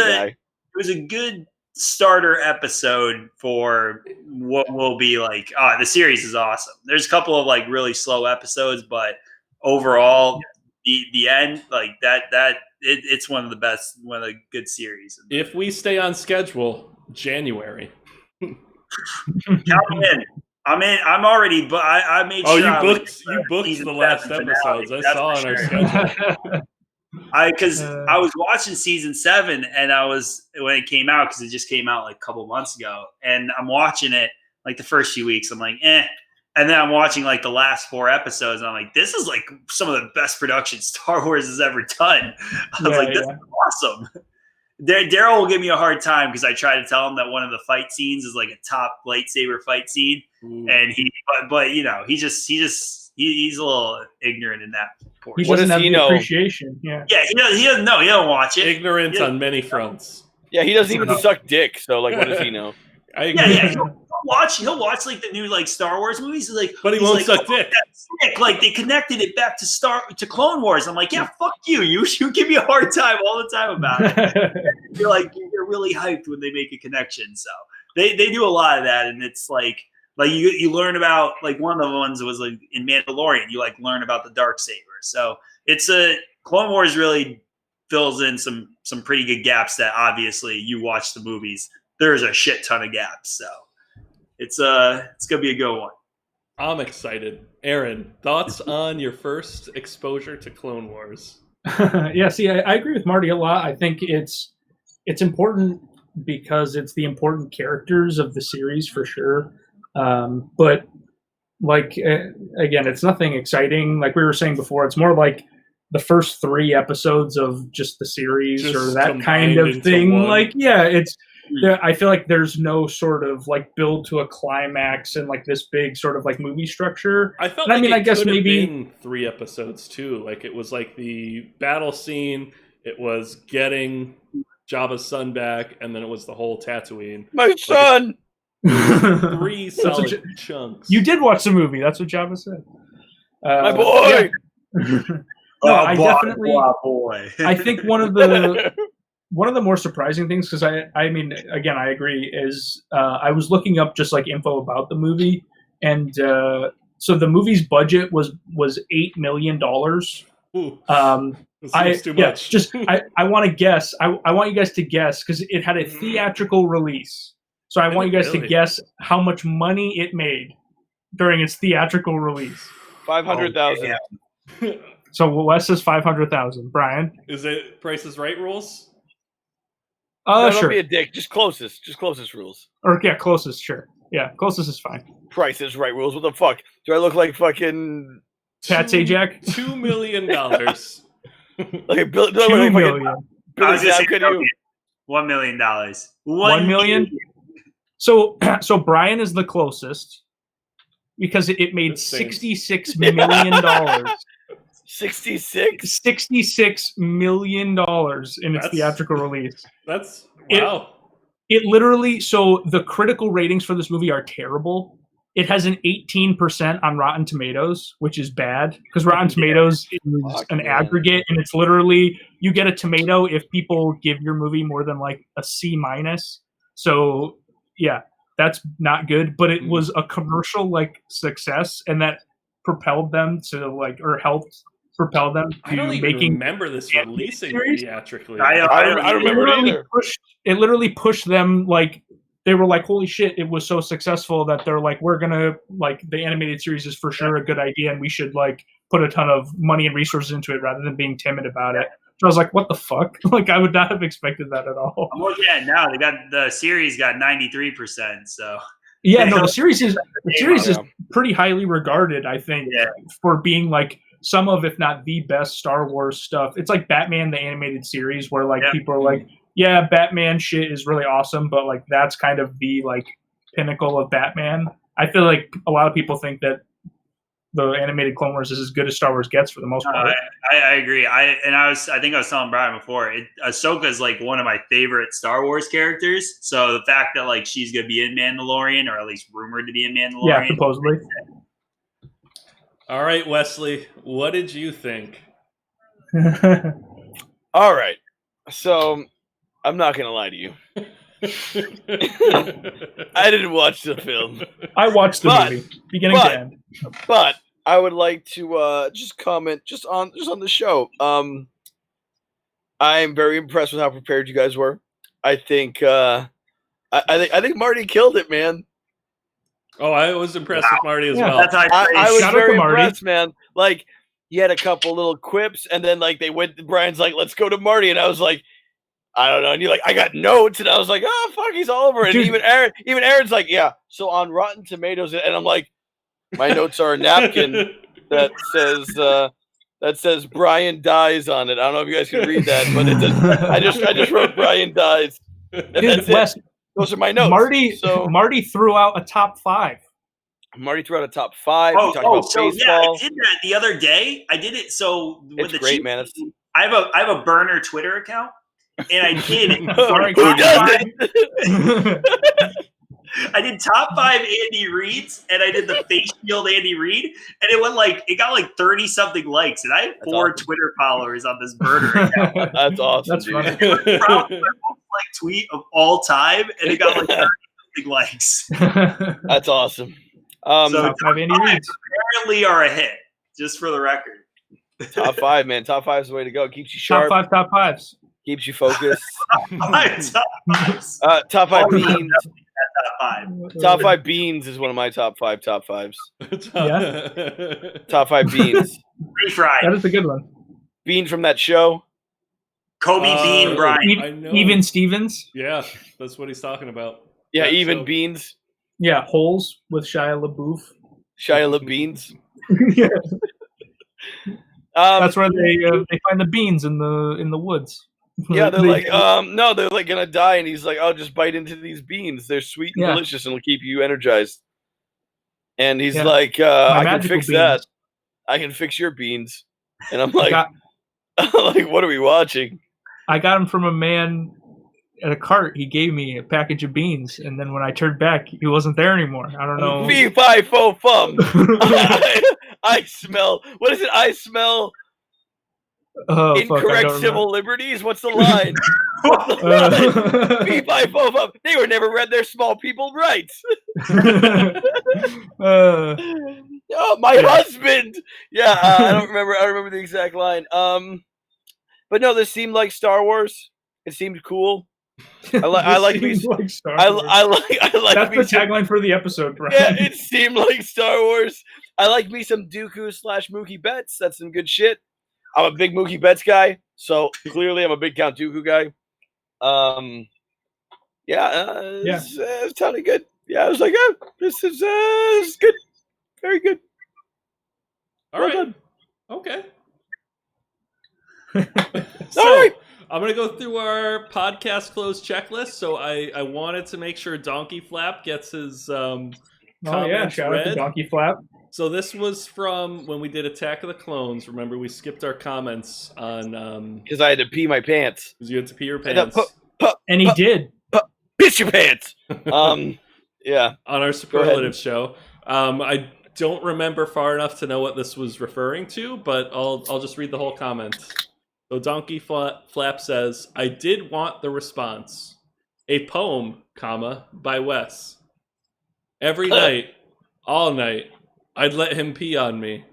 a good starter episode for what will be like. The series is awesome. There's a couple of like really slow episodes, but overall, the end like that it's one of the best, one of the good series. If we stay on schedule, January. Count me in. I'm already, but I made sure. You booked the last episodes. I saw on our schedule. Because I was watching season 7, and when it came out, because it just came out like a couple months ago, and I'm watching it like the first few weeks. I'm like, and then I'm watching like the last 4 episodes, and I'm like, this is like some of the best production Star Wars has ever done. I was like, this is awesome. Daryl will give me a hard time because I try to tell him that one of the fight scenes is like a top lightsaber fight scene, and but he's a little ignorant in that portion. He doesn't have the appreciation. Yeah, he doesn't know. He don't watch it. Ignorant on many fronts. Yeah, he doesn't even suck dick. So like, what does he know? He'll watch like the new like Star Wars movies. But he won't suck dick. Like they connected it back to Clone Wars. I'm like, yeah, fuck you. You give me a hard time all the time about it. You're really hyped when they make a connection. So they do a lot of that, and it's like you learn about like one of the ones was like in Mandalorian. You like learn about the Darksaber. So it's Clone Wars really fills in some pretty good gaps that obviously you watch the movies. There's a shit ton of gaps, so it's gonna be a good one. I'm excited. Aaron, thoughts on your first exposure to Clone Wars? Yeah, see, I agree with Marty a lot. I think it's important because it's the important characters of the series for sure. But like again, it's nothing exciting. Like we were saying before, it's more like the first 3 episodes of just the series or that kind of thing. One. Like, yeah, it's. I feel like there's no sort of like build to a climax and like this big sort of like movie structure. I felt I guess maybe been 3 episodes too. Like it was like the battle scene, it was getting Jabba's son back, and then it was the whole Tatooine. My son. 3 solid chunks. You did watch the movie. That's what Jabba said. My boy. Yeah. No, I definitely. Boy. I think one of the more surprising things, because I mean, again, I agree, is I was looking up just like info about the movie, and so the movie's budget was $8 million. Seems too much. I want to guess. I want you guys to guess because it had a theatrical release. So I want you guys to guess how much money it made during its theatrical release. 500,000. So Wes says 500,000. Brian, is it Price is Right rules? No, sure. Don't be a dick. Just closest rules. Or yeah, closest. Sure. Yeah, closest is fine. Price is Right rules. What the fuck? Do I look like fucking Pat Sajak? $2 million. Okay, Bill. $2 million. $1 million. $1 million. So Brian is the closest because it made $66 million. 66? $66 million in its theatrical release. That's wow. It literally, so the critical ratings for this movie are terrible. It has an 18% on Rotten Tomatoes, which is bad because Rotten Tomatoes is an aggregate, and it's literally you get a tomato if people give your movie more than like a C-. So yeah, that's not good. But it was a commercial like success, and that propelled them to like or helped propel them to I don't even remember this releasing theatrically. I remember it either. It literally pushed them like. They were like, holy shit, it was so successful that they're like, we're going to, like, the animated series is for sure a good idea, and we should, like, put a ton of money and resources into it rather than being timid about it. So I was like, what the fuck? Like, I would not have expected that at all. Well, yeah, now the series got 93%, so. Yeah, no, the series is pretty highly regarded, I think, for being, like, some of, if not the best Star Wars stuff. It's like Batman, the animated series, where, like, people are like, yeah, Batman shit is really awesome, but like that's kind of the like pinnacle of Batman. I feel like a lot of people think that the animated Clone Wars is as good as Star Wars gets for the most part. I agree. I think I was telling Brian before. Ahsoka is like one of my favorite Star Wars characters. So the fact that like she's gonna be in Mandalorian, or at least rumored to be in Mandalorian, Yeah, supposedly. All right, Wesley, what did you think? All right. So I'm not gonna lie to you. I didn't watch the film. I watched the movie beginning to end. But I would like to just comment just on the show. I am very impressed with how prepared you guys were. I think I think Marty killed it, man. Oh, I was impressed with Marty as well. That's I was Shout out very to Marty. impressed, man. Like he had a couple little quips, and then like they went. Brian's like, "Let's go to Marty," and I was like, "I don't know." And you're like, "I got notes," and I was like, "Oh fuck, he's all over it." And Dude. even Aaron's like, "Yeah." So on Rotten Tomatoes, and I'm like, my notes are a napkin that says Brian dies on it. I don't know if you guys can read that, but it does. I just wrote Brian dies. And Dude, that's Wes, it. Those are my notes. Marty threw out a top 5. Marty threw out a top 5. We talked about so yeah, baseball. I did that the other day. I did it. So with It's the great, Chiefs, man. It's, I have a burner Twitter account, and I did. who doesn't? I did top 5 Andy Reeds, and I did the face shield Andy Reid, and it got like 30 something likes, and I have 4 awesome. Twitter followers on this burner account. That's awesome, That's dude. funny. Probably my most liked tweet of all time, and it got like 30 something likes. That's awesome. So Top 5 Andy Reeds. apparently are a hit, just for the record. Top 5, man. Top 5 is the way to go. Keeps you sharp. Top 5s. Keeps you focused. Top 5s. Top 5 beans. Top 5. Top 5 beans is one of my top 5 top 5s. Yeah. Top 5 beans. Refried. That is a good one. Bean from that show. Kobe Bean, Brian. I know. Even Stevens. Yeah, that's what he's talking about. Yeah, That even show. beans. Yeah, Holes with Shia LaBeouf. Shia LaBeans. Yeah. That's where they find the beans in the woods. Yeah, they're like, no, they're like gonna die, and he's like, "Oh, just bite into these beans. They're sweet and Yeah. delicious, and will keep you energized." And he's Yeah. like, My "I can magical fix beans. that. I can fix your beans." And I'm like, got- like, what are we watching? I got them from a man at a cart. He gave me a package of beans, and then when I turned back, he wasn't there anymore. I don't know. Fee fi fo fum. I smell. What is it? I smell Oh, fuck, I incorrect don't civil liberties. What's the line? What's the line? Fee fi fo fum. They were never read their small people rights. Uh, Oh, my Yeah. husband. Yeah, I don't remember. I don't remember the exact line. But no, this seemed like Star Wars. It seemed cool. I like me. seems like Star I Wars. like That's me. the some- tagline for the episode, Brian. Yeah, it seemed like Star Wars. I like me some Dooku / Mookie Betts. That's some good shit. I'm a big Mookie Betts guy, so clearly I'm a big Count Dooku guy. It sounded good. Yeah, I was like, oh, this is good, very good. All Well right. done. Okay. All right. I'm going to go through our podcast close checklist. So I wanted to make sure Donkey Flap gets his Oh yeah, comments shout out to read. Donkey Flap. So this was from when we did Attack of the Clones. Remember, we skipped our comments on Because I had to pee my pants. because you had to pee your I had pants to And he did. piss your pants. Yeah. on our superlative show. I don't remember far enough to know what this was referring to, but I'll just read the whole comment. So Donkey Flap says, "I did want the response. A poem, comma, by Wes. Every night, all night, I'd let him pee on me.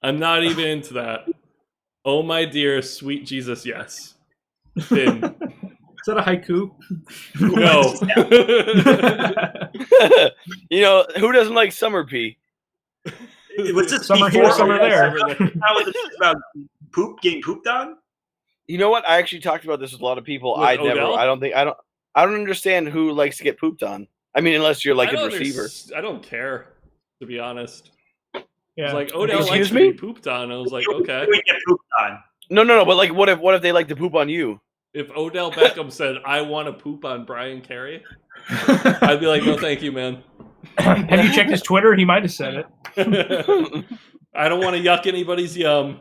I'm not even into that. Oh my dear, sweet Jesus, yes. Finn." Is that a haiku? No. You know, who doesn't like summer pee? Was this Summer before here, summer or there. Now with the shit about getting pooped on? You know what? I actually talked about this with a lot of people. With I Odell? don't understand who likes to get pooped on. I mean, unless you're like I a don't receiver. I don't care, to be honest. Yeah. It's like Odell Excuse likes me? to be pooped on. I was like, okay. We get pooped on. No. But like, what if they like to poop on you? If Odell Beckham said, "I want to poop on Brian Carey," I'd be like, "No, thank you, man." Have you checked his Twitter? He might have said it. I don't want to yuck anybody's yum,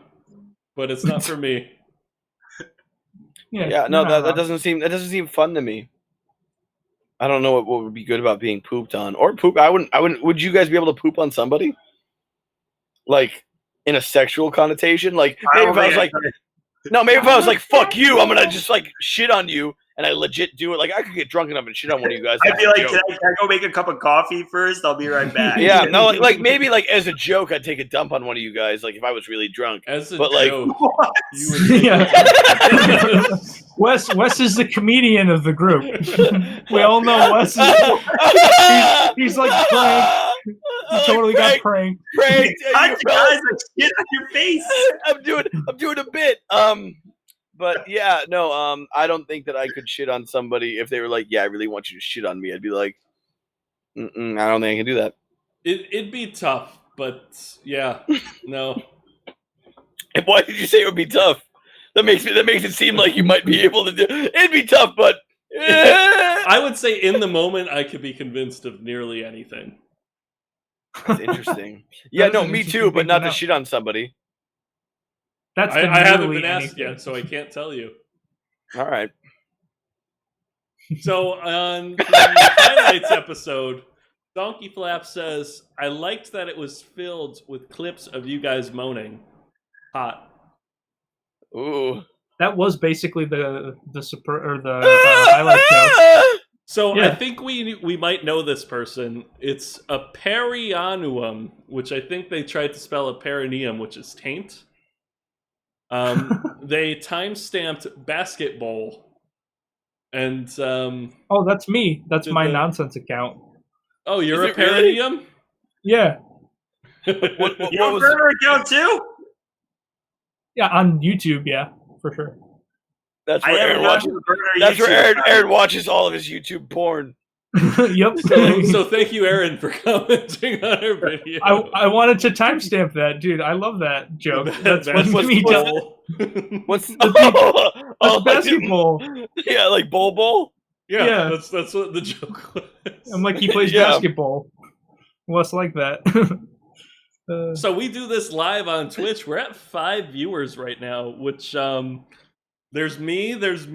but it's not for me. Yeah, no, that doesn't seem fun to me. I don't know what would be good about being pooped on or poop. I wouldn't. Would you guys be able to poop on somebody? Like in a sexual connotation? Like maybe if I was like, no, maybe if I was like, "Fuck you," I'm gonna just like shit on you, and I legit do it. Like I could get drunk enough and shit on one of you guys. I'd be like, can I go make a cup of coffee first? I'll be right back. Yeah, no, like maybe like as a joke, I'd take a dump on one of you guys. Like if I was really drunk. As a joke, you would. Yeah. Wes is the comedian of the group. We all know Wes. He's like pranked. He totally got pranked. Pranked. I guys shit on your face. I'm doing a bit. But yeah, no, I don't think that I could shit on somebody if they were like, "Yeah, I really want you to shit on me." I'd be like, I don't think I can do that. It'd be tough, but yeah, no. And why did you say it would be tough? That makes it seem like you might be able to do. It'd be tough, but I would say in the moment I could be convinced of nearly anything. That's interesting. Yeah, no, me too, but not to shit on somebody. That's I haven't been asked yet, so I can't tell you. All right. So on the highlights episode, Donkey Flap says, "I liked that it was filled with clips of you guys moaning." Hot. Ooh. That was basically the highlight show. So Yeah. I think we might know this person. It's a perianuum, which I think they tried to spell a perineum, which is taint. They time-stamped basketball, and oh, that's me. That's my nonsense account. Oh, you're Is a it really? perineum? Yeah, What You have a was burner account too? yeah, on YouTube, yeah, for sure. that's I where haven't Aaron watched watches. the burner That's where YouTube. Aaron watches all of his YouTube porn. Yep. So thank you, Aaron, for commenting on our video. I wanted to timestamp that, dude. I love that joke. That's what me basketball. What's That's basketball. Yeah, like bowl. Yeah, Yeah. that's what the joke was. I'm like, he plays Yeah. basketball. What's like that? So we do this live on Twitch. We're at 5 viewers right now, which there's me, there's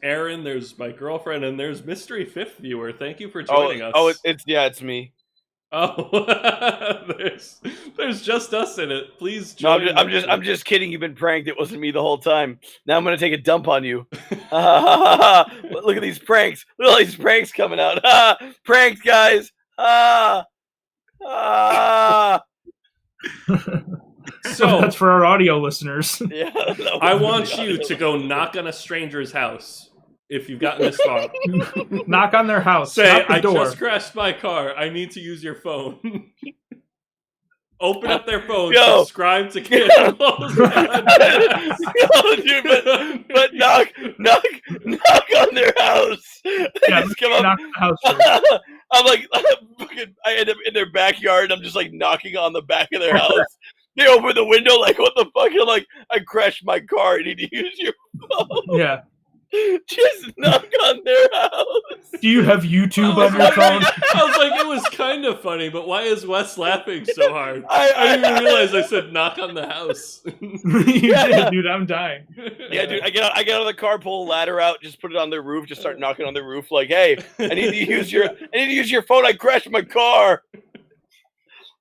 Aaron, there's my girlfriend, and there's mystery 5th viewer. Thank you for joining us. Oh, it's me. Oh, there's just us in it. Please No, join. I'm just kidding. You've been pranked. It wasn't me the whole time. Now I'm gonna take a dump on you. Look at these pranks. Look at all these pranks coming out. Pranked, guys. So that's for our audio listeners. Yeah, I want you to go knock on a stranger's house if you've gotten this far. Knock on their house. Say, Knock the "I door. just crashed my car. I need to use your phone." Open up their phone. Yo. Subscribe to Canon Balls. Yo, dude, but knock on their house. They Yeah, just come up. knock on the house first. I'm like, I end up in their backyard. I'm just like knocking on the back of their house. They open the window, like, what the fuck? I'm like, I crashed my car. I need to use your phone. Yeah. Just knock on their house. Do you have YouTube on your phone? I was like, it was kind of funny, but why is Wes laughing so hard? I I didn't even realize I said knock on the house. You did, dude. I'm dying. Yeah, dude, I get out of the car, pull a ladder out, just put it on their roof, just start knocking on the roof, like, hey, I need to use your phone. I crashed my car.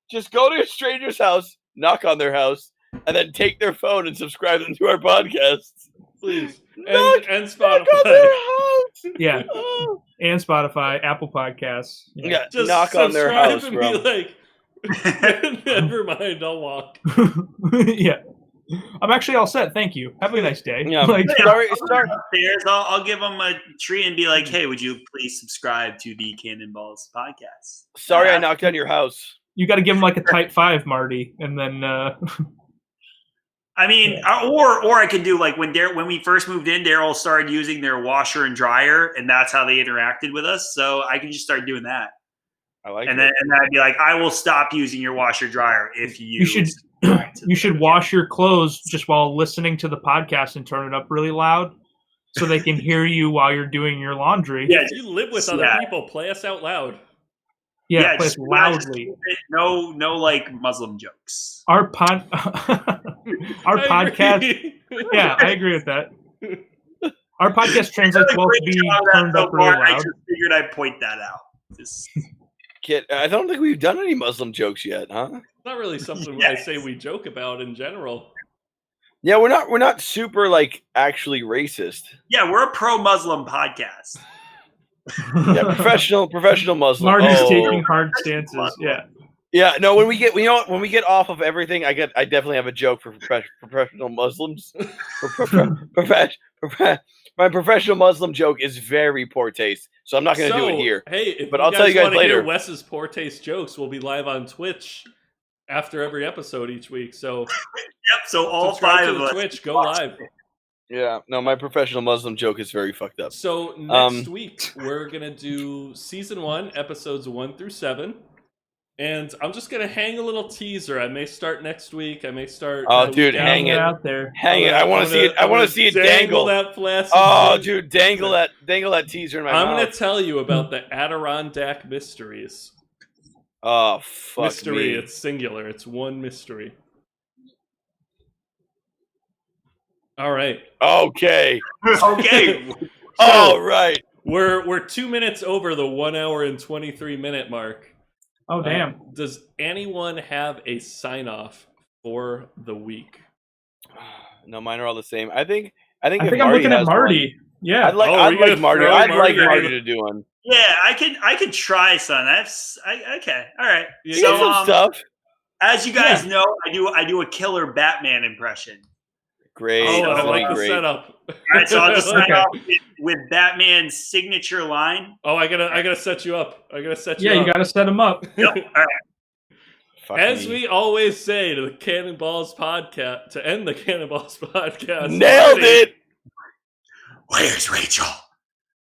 Just go to a stranger's house, knock on their house, and then take their phone and subscribe them to our podcasts. Please. Knock And on Spotify. their house. Yeah. Oh. And Spotify, Apple Podcasts. Yeah, Just knock on their subscribe house, and bro. be like, never mind, I'll walk. Yeah. I'm actually all set. Thank you. Have a nice day. Yeah. Like, Sorry. Upstairs, I'll give them a tree and be like, "Hey, would you please subscribe to the Cannonballs podcast?" Sorry, I knocked on your house. you got to give him like a type 5, Marty, and then I mean, or I could do like when we first moved in, Daryl started using their washer and dryer, and that's how they interacted with us. So I can just start doing that, I like and it. then I'd be like, "I will stop using your washer dryer if you should subscribe to you should wash your clothes just while listening to the podcast and turn it up really loud. so they can hear you while you're doing your laundry. Yeah, If you live with other people, play us out loud. Yeah, play just it loudly. No, like Muslim jokes. Our podcast. Yeah, I agree with that. Our podcast translates well to be turned up really loud. I just figured I'd point that out. Kid, I don't think we've done any Muslim jokes yet, huh? It's not really something I say we joke about in general. Yeah, we're not super like actually racist. Yeah, we're a pro-Muslim podcast. Yeah, professional Muslim. Marty's taking hard stances. Yeah. Yeah, no. When we get off of everything, I definitely have a joke for professional Muslims. My professional Muslim joke is very poor taste, so I'm not going to do it here. Hey, but I'll tell you guys later. Hear Wes's poor taste jokes, we'll be live on Twitch after every episode each week. So yep. So all 5 of us. Twitch, go live. Yeah, no, my professional Muslim joke is very fucked up. So next week we're gonna do season 1, episodes 1 through 7. And I'm just gonna hang a little teaser. I may start next week. I may start. Oh, dude, hang it out there. Hang it. I want to see it. I want to see it dangle. That flaccid dude, dangle that teaser in my mouth. I'm gonna tell you about the Adirondack mysteries. Oh, fuck mystery. me. It's singular. It's one mystery. All right. Okay. Okay. All right. We're 2 minutes over the 1 hour and 23-minute mark. Oh, damn. Does anyone have a sign-off for the week? No, mine are all the same. I think I'm looking at Mardi. One. Yeah. I'd like Mardi. I'd like Mardi to do one. Yeah, I could try, son. Okay. All right. You got some stuff. As you guys know, I do a killer Batman impression. Great. Oh, I like the great. setup. All right, so I'll just sign off with Batman's signature line. Oh, I gotta set you up. You gotta set him up. Yep. All right. As we always say to the Cannonballs podcast, to end the Cannonballs podcast. Nailed it. Where's Rachel?